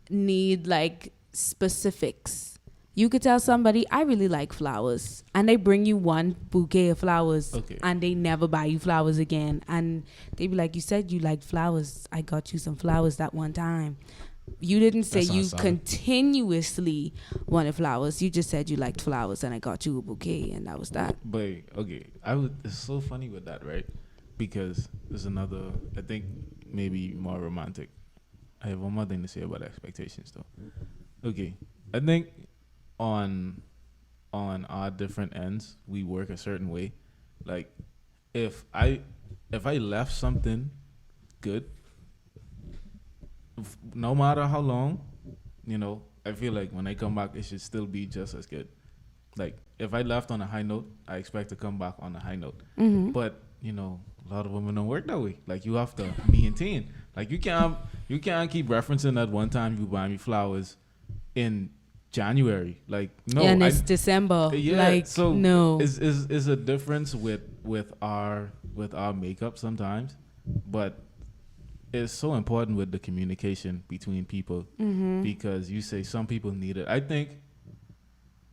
need like specifics. You could tell somebody, "I really like flowers," and they bring you one bouquet of flowers, Okay. and they never buy you flowers again. And they be like, "You said you liked flowers. I got you some flowers that one time." You didn't say That you sounds solid. continuously wanted flowers. You just said you liked flowers, and I got you a bouquet, and that was that. But okay, it's so funny with that, right? because there's another, I think, maybe more romantic. I have one more thing to say about expectations, though. Okay, I think on our different ends, we work a certain way. Like, if I left something good, no matter how long, I feel like when I come back, it should still be just as good. Like, if I left on a high note, I expect to come back on a high note. But a lot of women don't work that way. Like, you have to maintain. Like, you can't keep referencing that one time you buy me flowers in January. Like, no, and it's December. yeah. Like, So no, is a difference with our makeup sometimes, but it's so important with the communication between people because you say some people need it. I think,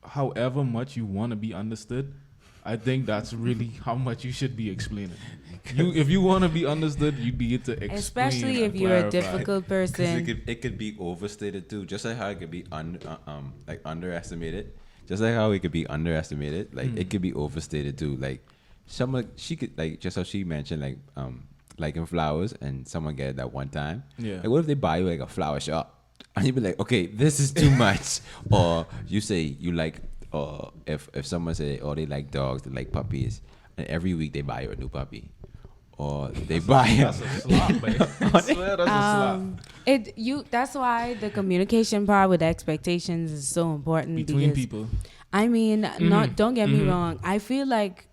however much you want to be understood, I think that's really how much you should be explaining. If you want to be understood, you need to explain. especially if and you're a clarify. difficult person. It could be overstated too, just like how it could be like underestimated. Just like how it could be underestimated, like it could be overstated too. Like she could, like, just how she mentioned, like liking flowers, and someone get it that one time. Yeah. Like, what if they buy you like a flower shop, and you be like, okay, this is too much. Or you say you like, or if someone say, oh, they like dogs, they like puppies, and every week they buy you a new puppy. Or they buy That's a slap, man. I swear that's a slap. That's why the communication part with expectations is so important Between because, people. I mean, don't get me wrong. I feel like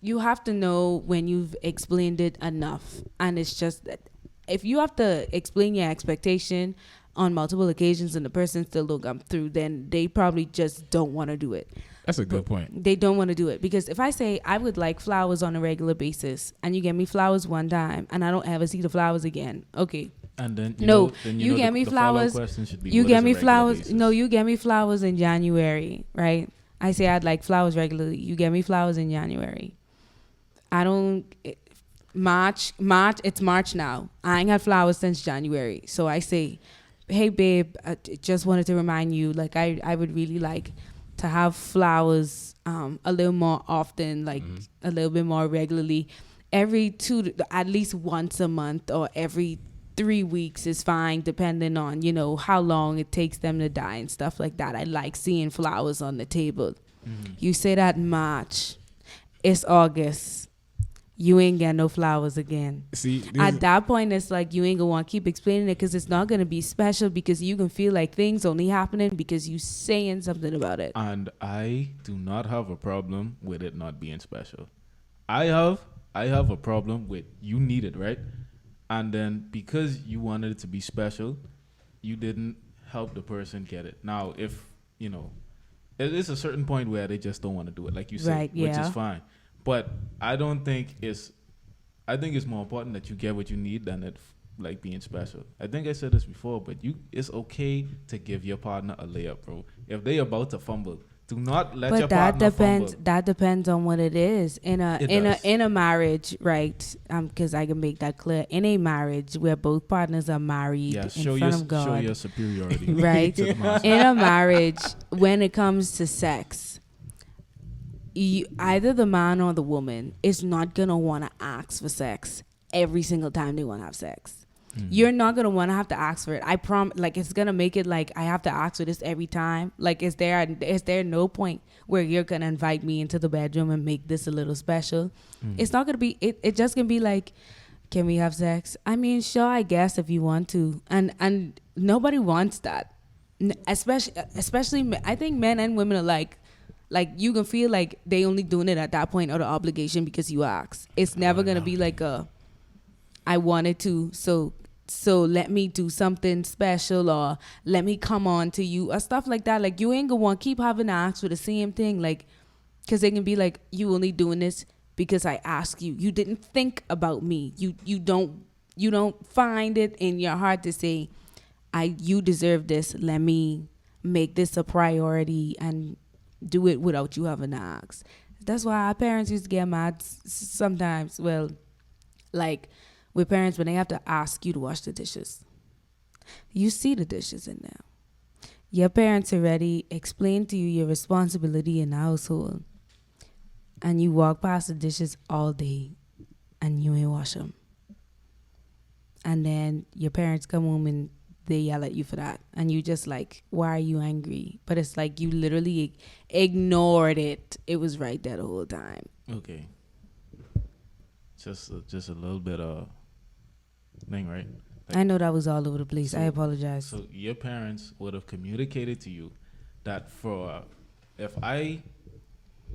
you have to know when you've explained it enough, and it's just that if you have to explain your expectation on multiple occasions and the person still don't come through, then they probably just don't want to do it. That's a good point. They don't want to do it because if I say I would like flowers on a regular basis and you get me flowers one time and I don't ever see the flowers again, okay. And then you get me flowers. You get me flowers. No, you get me flowers in January, right? I say I'd like flowers regularly. You get me flowers in January. I don't. March. It's March now. I ain't had flowers since January. So I say, hey babe, I just wanted to remind you, like I would really like to have flowers a little more often, like a little bit more regularly. At least once a month or every 3 weeks is fine, depending on, how long it takes them to die and stuff like that. I like seeing flowers on the table. You say that in March, it's August. You ain't got no flowers again. See, at that point, it's like you ain't gonna want to keep explaining it because it's not gonna be special because you can feel like things only happening because you saying something about it. And I do not have a problem with it not being special. I have a problem with you need it, right? And then because you wanted it to be special, you didn't help the person get it. Now, if, it is a certain point where they just don't want to do it, like you said, right, which yeah. is fine. But I think it's more important that you get what you need than it like being special. I think I said this before, but it's okay to give your partner a layup, bro. If they about to fumble, do not let your partner fumble. That depends on what it is in a marriage, right? Because I can make that clear. In a marriage where both partners are married in front of God, show your superiority, right? In a marriage, when it comes to sex, either the man or the woman is not gonna want to ask for sex every single time they want to have sex. You're not gonna want to have to ask for it. I promise. Like, it's gonna make it like I have to ask for this every time. Like, is there no point where you're gonna invite me into the bedroom and make this a little special? It's not gonna be. It just gonna be like, can we have sex? I mean, sure, I guess if you want to, and nobody wants that. Especially, I think men and women are like you can feel like they only doing it at that point out of obligation because you ask. It's never gonna be like I wanted to, so let me do something special, or let me come on to you, or stuff like that. Like, you ain't gonna want to keep having to ask for the same thing, like, because they can be like, you only doing this because I asked you. You didn't think about me. You don't find it in your heart to say, you deserve this. Let me make this a priority and do it without you having to ask. That's why our parents used to get mad sometimes. Well, like with parents when they have to ask you to wash the dishes. You see the dishes in there. Your parents already explained to you your responsibility in the household. And you walk past the dishes all day and you ain't wash them. And then your parents come home and they yell at you for that. And you just like, why are you angry? But it's like you literally ignored it. It was right there the whole time. Okay. Just a little bit of thing, right? Like, I know that was all over the place. I apologize. So your parents would have communicated to you that if I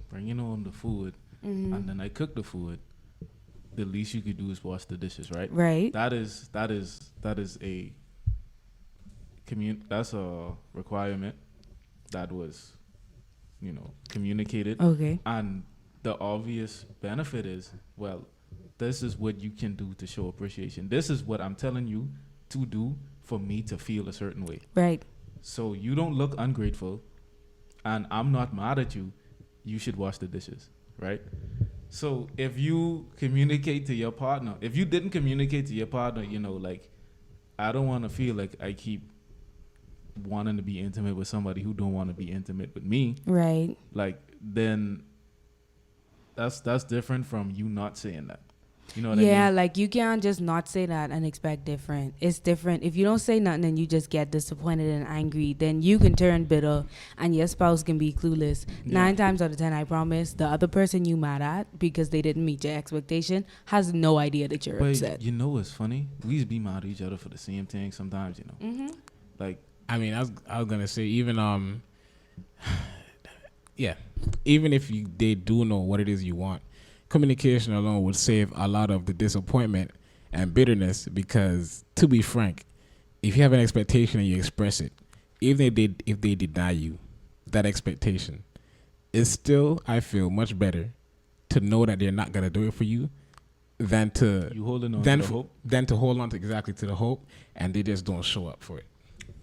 bring in on the food and then I cook the food, the least you could do is wash the dishes, right? Right. That is a that's a requirement that was, communicated. Okay. And the obvious benefit is, well, this is what you can do to show appreciation. This is what I'm telling you to do for me to feel a certain way. Right. So you don't look ungrateful, and I'm not mad at you. You should wash the dishes, right? So if you communicate to your partner, if you didn't communicate to your partner, like, I don't want to feel like I keep wanting to be intimate with somebody who don't want to be intimate with me. Right. Like, then that's different from you not saying that. You know what I mean? Yeah, like you can't just not say that and expect different. It's different. If you don't say nothing and you just get disappointed and angry, then you can turn bitter and your spouse can be clueless. Yeah. 9 times out of 10, I promise, the other person you mad at because they didn't meet your expectation has no idea that you're upset. You know what's funny? We used to be mad at each other for the same thing sometimes, Mm-hmm. Like, I mean, I was gonna say even yeah, even if they do know what it is you want, communication alone would save a lot of the disappointment and bitterness. Because to be frank, if you have an expectation and you express it, even if they deny you that expectation, it's still, I feel, much better to know that they're not gonna do it for you than to hold on to the hope and they just don't show up for it.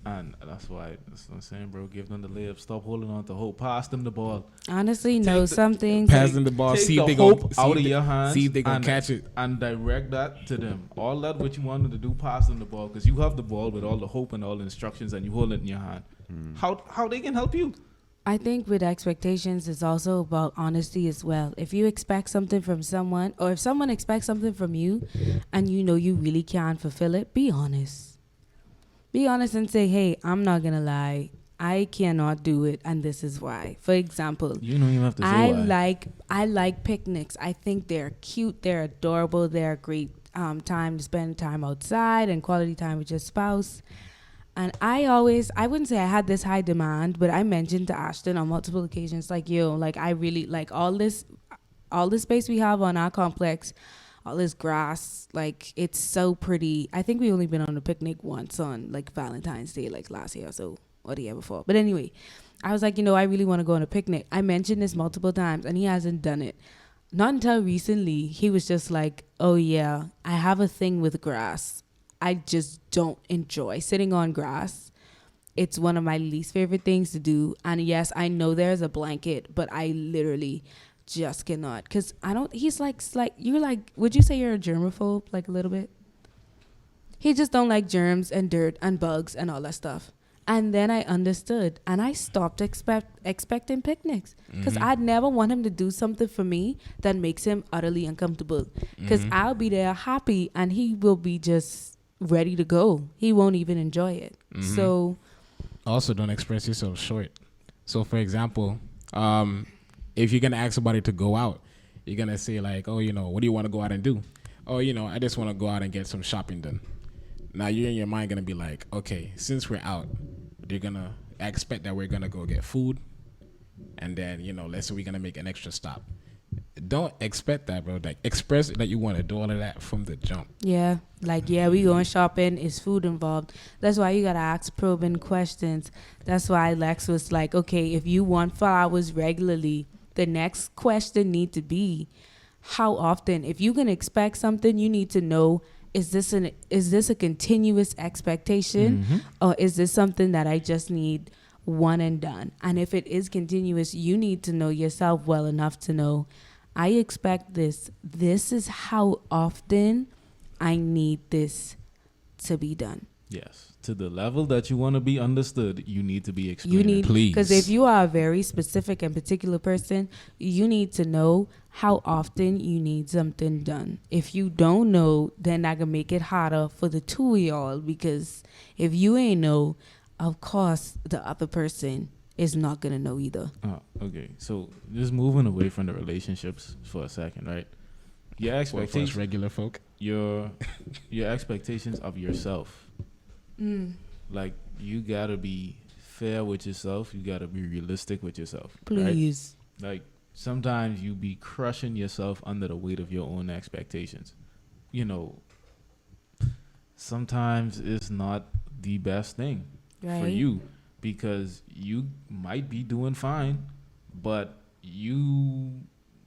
And that's what I'm saying, bro. Give them the layup. Stop holding on to hope. Pass them the ball. Honestly, know something. Pass them the ball. See if they gonna catch it and direct that to them. All that what you wanted to do, pass them the ball, because you have the ball with all the hope and all the instructions, and you hold it in your hand. How they can help you? I think with expectations, it's also about honesty as well. If you expect something from someone, or if someone expects something from you, and you know you really can't fulfill it, be honest. Be honest and say, hey, I'm not going to lie. I cannot do it, and this is why. For example, you don't even have to say why. I like picnics. I think they're cute. They're adorable. They're a great time to spend time outside and quality time with your spouse. And I wouldn't say I had this high demand, but I mentioned to Ashton on multiple occasions, like, yo, like, I really like all this space we have on our complex, all this grass, like, it's so pretty. I think we only been on a picnic once on like Valentine's Day, like last year or the year before. But anyway, I was like, I really want to go on a picnic. I mentioned this multiple times and he hasn't done it. Not until recently, he was just like, oh yeah, I have a thing with grass. I just don't enjoy sitting on grass. It's one of my least favorite things to do. And yes, I know there's a blanket, but I literally just cannot, because he's like, you're like, would you say you're a germaphobe, like a little bit? He just don't like germs and dirt and bugs and all that stuff. And then I understood and I stopped expecting picnics, because I'd never want him to do something for me that makes him utterly uncomfortable, because I'll be there happy and he will be just ready to go. He won't even enjoy it. So also don't express yourself short. So for example, if you're going to ask somebody to go out, you're going to say like, oh, what do you want to go out and do? Oh, I just want to go out and get some shopping done. Now you're in your mind going to be like, okay, since we're out, they're going to expect that we're going to go get food. And then, let's say we're going to make an extra stop. Don't expect that, bro. Like, express that you want to do all of that from the jump. Yeah. Like, yeah, we going shopping. Is food involved? That's why you got to ask probing questions. That's why Lex was like, okay, if you want flowers regularly, the next question need to be, how often? If you can expect something, you need to know, is this a continuous expectation, or is this something that I just need one and done? And if it is continuous, you need to know yourself well enough to know, I expect this. This is how often I need this to be done. Yes. To the level that you want to be understood, you need to be You explained. need, Please. because if you are a very specific and particular person, you need to know how often you need something done. If you don't know, then that can make it harder for the two of y'all, because if you ain't know, of course the other person is not gonna know either. Okay. So just moving away from the relationships for a second, right? Your For us expectations, regular folk. your expectations of yourself. Like, you gotta be fair with yourself. You gotta be realistic with yourself. Right? Please. Like, sometimes you be crushing yourself under the weight of your own expectations. You know, sometimes it's not the best thing for Right. you, because you might be doing fine, but you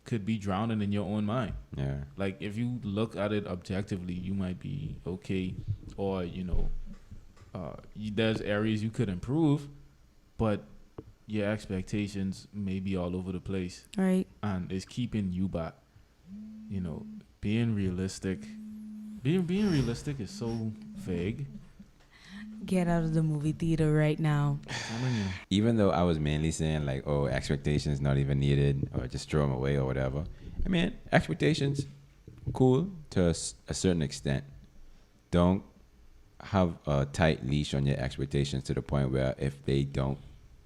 could be drowning in your own mind. Yeah. Like, if you look at it objectively, you might be okay, or there's areas you could improve, but your expectations may be all over the place, Right. and it's keeping you back. Being realistic. Being realistic is so vague. Get out of the movie theater right now. I'm telling you. Even though I was mainly saying like, oh, expectations not even needed, or just throw them away or whatever. I mean, expectations, cool to a certain extent. Don't have a tight leash on your expectations to the point where if they don't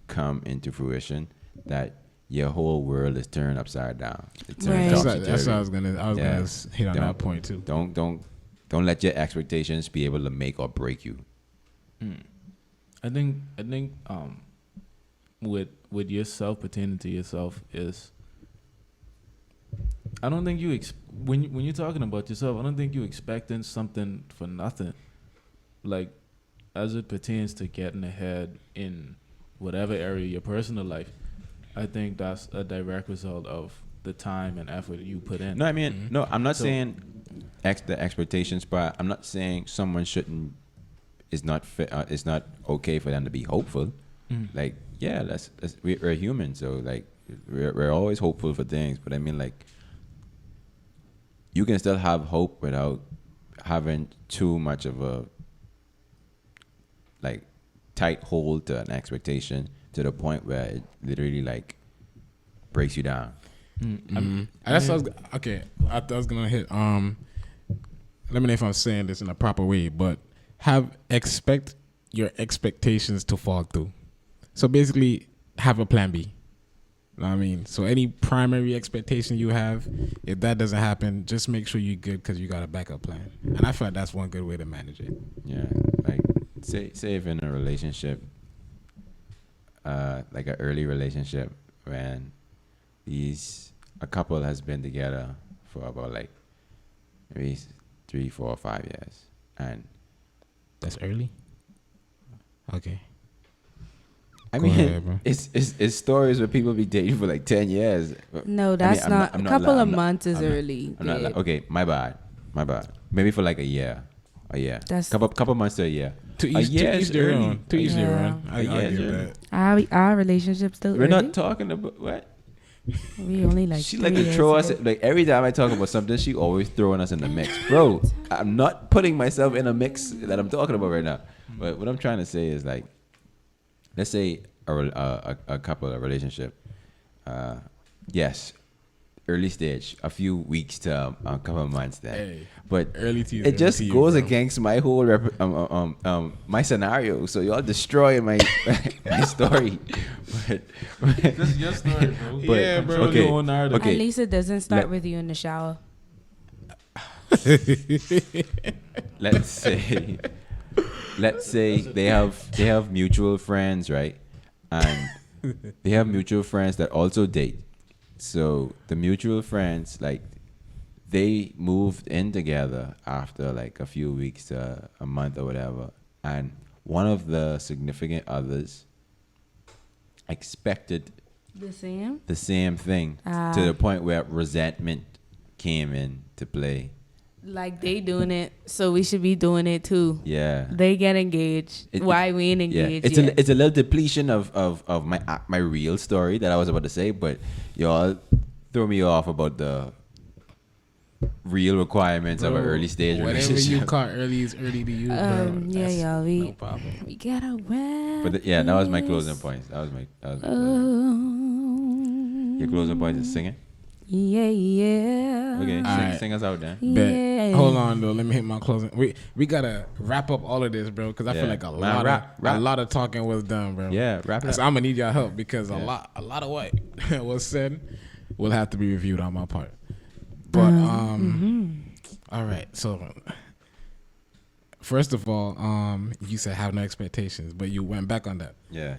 come into fruition, that your whole world is turned upside down. It's turned Right. That's topsy-turvy. what I was gonna. Yeah. Hit on Don't- that point too. Don't let your expectations be able to make or break you. I think with yourself pertaining to yourself is, I don't think you when you're talking about yourself, I don't think you expecting something for nothing. Like, as it pertains to getting ahead in whatever area of your personal life, I think that's a direct result of the time and effort you put in. No, I mean, no, I'm not So- saying the expectations, but I'm not saying someone shouldn't. It's not okay for them to be hopeful. Like, yeah, we're human, so like we're always hopeful for things. But I mean, like, you can still have hope without having too much of a like tight hold to an expectation to the point where it literally like breaks you down. That's what I was, okay. I was gonna hit. Let me know if I'm saying this in a proper way, but expect your expectations to fall through. So basically, have a plan B. Know what I mean? So any primary expectation you have, if that doesn't happen, just make sure you're good because you got a backup plan. And I feel like that's one good way to manage it. Yeah, like say if in a relationship, like an early relationship, when a couple has been together for about like maybe 3, 4, 5 years, and That's early. Okay. I Go mean, ahead, bro. it's stories where people be dating for like 10 years. No, that's I'm not. I'm A couple li- of I'm not- months is I'm not- early. I'm not babe. okay, my bad. Maybe for like a year. That's- couple months to a year. To A each, year to is each their early. own. To each their Yeah. own. I Yeah, get it's that. Our relationship still We're early. not talking about what. We only like. She 3 like to years throw us ago. like every time I talk about something, she always throwing us in the mix, bro. I'm not putting myself in a mix that I'm talking about right now. But what I'm trying to say is like, let's say a couple, a relationship. Yes, early stage, a few weeks to a couple of months then. Hey, but early tea is it just early tea, goes bro. against my whole my scenario. So y'all destroying my my story. But This is your story, bro. But- Yeah, bro. okay. Your own narrative. Okay. At least it doesn't start Let- with you in the shower. let's say they have mutual friends, right? And they have mutual friends that also date. So the mutual friends, like, they moved in together after like a few weeks to a month or whatever, and one of the significant others expected The same. the same thing to the point where resentment came into play. Like they doing it, so we should be doing it too. Yeah. They get engaged. Why we ain't Yeah, engaged it's yet? a little depletion of my real story that I was about to say, but y'all threw me off about real requirements of an Bro, early stage whatever relationship. you call early is early to you, bro. Yeah, That's y'all. no problem. We gotta wrap. But that was my this closing points. That was my closing. up. Your closing point is singing. Yeah. Okay, Alright. sing us out then. Yeah. Bet. Hold on though, let me hit my closing. We gotta wrap up all of this, bro, because I feel Yeah. like a Man, lot rap. a lot of talking was done, bro. Yeah, wrap it So up. I'm gonna need your help because Yeah. a lot of what was said will have to be reviewed on my part. But all right. So first of all, you said have no expectations, but you went back on that. Yeah.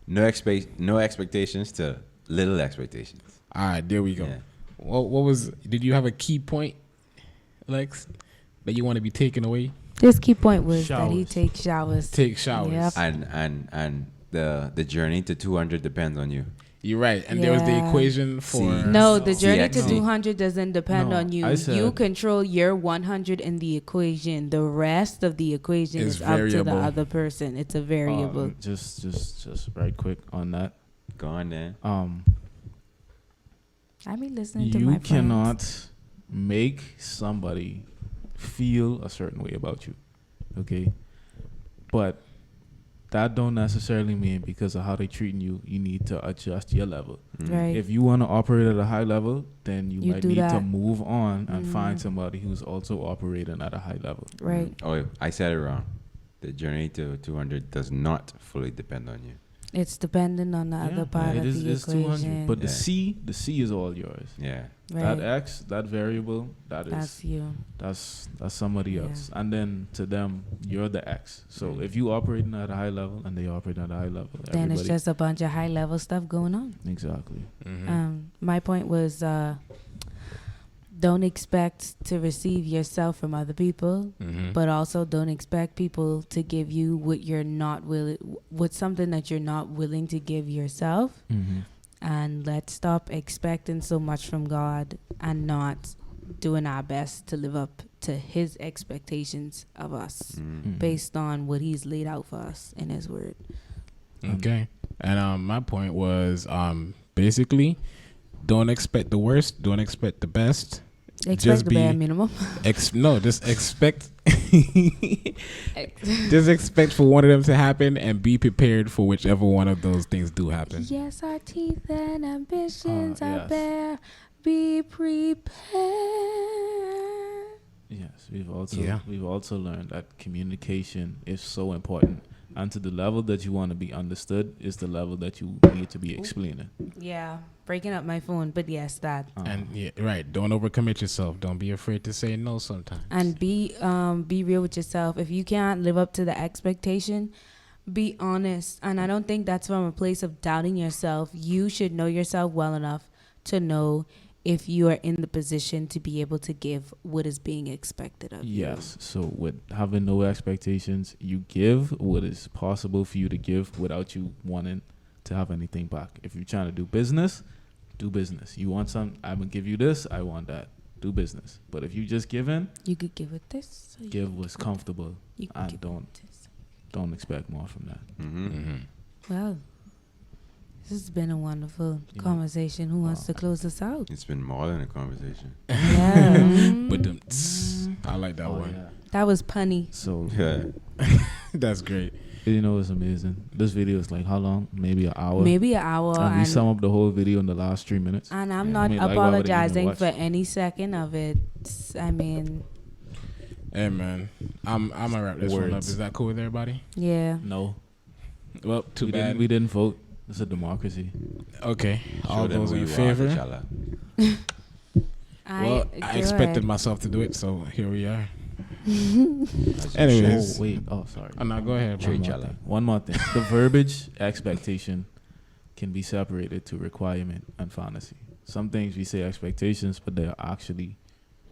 No expectations to little expectations. All right, there we go. Yeah. What was? Did you have a key point, Lex, that you want to be taken away? This key point was that he Showers. takes showers. Take showers. Yep. And the journey to 200 depends on you. You're right. And there was the Yeah. equation for No, the journey to CXC. 200 doesn't depend No, on you. I said- You control your 100 in the equation. The rest of the equation Is is up to the variable. other person. It's a variable. Just right quick on that. Go on then. I be listening to my You friends. cannot make somebody feel a certain way about you, okay? But that don't necessarily mean because of how they treating you, you need to adjust your level. Right. If you want to operate at a high level, then you You might do need to that. move on and find Mhm. somebody who's also operating at a high level. Right. Oh, I said it wrong. The journey to 200 does not fully depend on you. It's dependent on the other part of it is, the it's 200. equation. But Yeah. the C is all yours. Yeah. right. That X, that variable, That's you. that's somebody Yeah. else. And then to them, you're the X. So Mhm. if you operating at a high level and they operate at a high level, Then it's everybody- just a bunch of high level stuff going on. exactly. My point was don't expect to receive yourself from other people, but also don't expect people to give you what you're not willing, what something that you're not willing to give yourself. And let's stop expecting so much from God and not doing our best to live up to His expectations of us based on what He's laid out for us in His Word. Okay. And my point was basically don't expect the worst, don't expect the best. Expect the bare minimum. Just expect just expect for one of them to happen and be prepared for whichever one of those things do happen. Yes, our teeth and ambitions are yes. bare. Be prepared. Yes, we've Yeah. also learned that communication is so important. And to the level that you want to be understood is the level that you need to be explaining. Yeah, breaking up my phone, but yes, that. And yeah, right, don't overcommit yourself. Don't be afraid to say no sometimes. And be real with yourself. If you can't live up to the expectation, be honest. And I don't think that's from a place of doubting yourself. You should know yourself well enough to know if you are in the position to be able to give what is being expected of you. Yes. So with having no expectations, you give what is possible for you to give without you wanting to have anything back. If you're trying to do business, do business. You want some, I'm going to give you this, I want that. Do business. But if you just give in, You could give it this. Or you give could what's give it comfortable You could and give don't it this. don't expect more from that. Well, this has been a wonderful Yeah. conversation. Who wants Wow. to close us out? It's been more than a conversation. Yeah. But I like that one. Yeah. That was punny. So, Yeah. That's great. you know, it's amazing. This video is like how long? Maybe an hour. Maybe an hour. And we sum up the whole video in the last 3 minutes. And I'm Yeah. not I mean, like, why would they even apologizing watch? for any second of it. I mean, Hey man, I'm gonna wrap this one up. Words. Is that cool with everybody? yeah. No. Well, too we bad. We didn't vote. It's a democracy. Okay, all Show them those who in you are, favor. T'Challa. Well, Go I expected ahead. myself to do it, so here we are. As you Anyways. should. Oh, wait. Oh, sorry. Oh, no, go ahead. Trey bro. Chala. One more thing. The verbiage expectation can be separated to requirement and fantasy. Some things we say expectations, but they are actually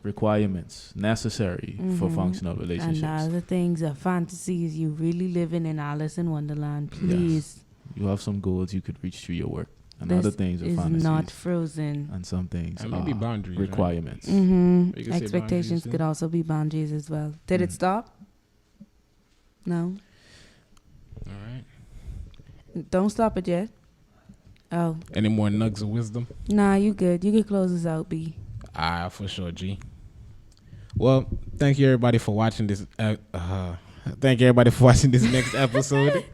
requirements necessary for Mhm. functional And the relationships. other things are fantasies. You really living in Alice in Wonderland. Please. You have some goals you could reach through your work. And This other things are is fantasies. not frozen. And some things And maybe are boundaries, right? requirements. Mm-hmm. You can say Expectations boundaries, could too. also be boundaries as well. Did it Mhm. stop? No. All right. Don't stop it yet. Oh. Any more nugs of wisdom? Nah, you good. You can close us out, B. For sure, G. Well, thank you everybody for watching this. Thank you everybody for watching this next episode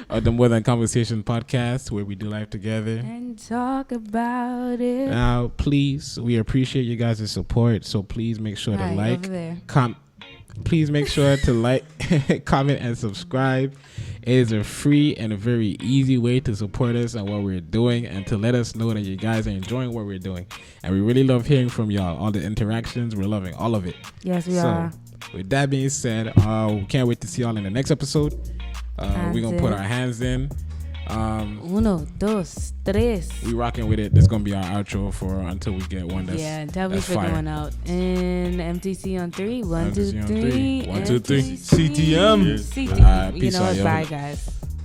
of the More Than Conversation podcast, where we do life together and talk about it. Now, please, we appreciate you guys' support. So please make sure to like, please make sure to like, comment, and subscribe. It is a free and a very easy way to support us and what we're doing, and to let us know that you guys are enjoying what we're doing. And we really love hearing from y'all. All the interactions, we're loving all of it. Yes, we are. With that being said, we can't wait to see y'all in the next episode. We're going to put our hands in. Uno, dos, tres. We rocking with it. This going to be our outro for until we get one that's until we figure one out. And MTC on 3. 1, 2, 3. 1, 2, 3. CTM. CTM. Peace out, Bye, guys.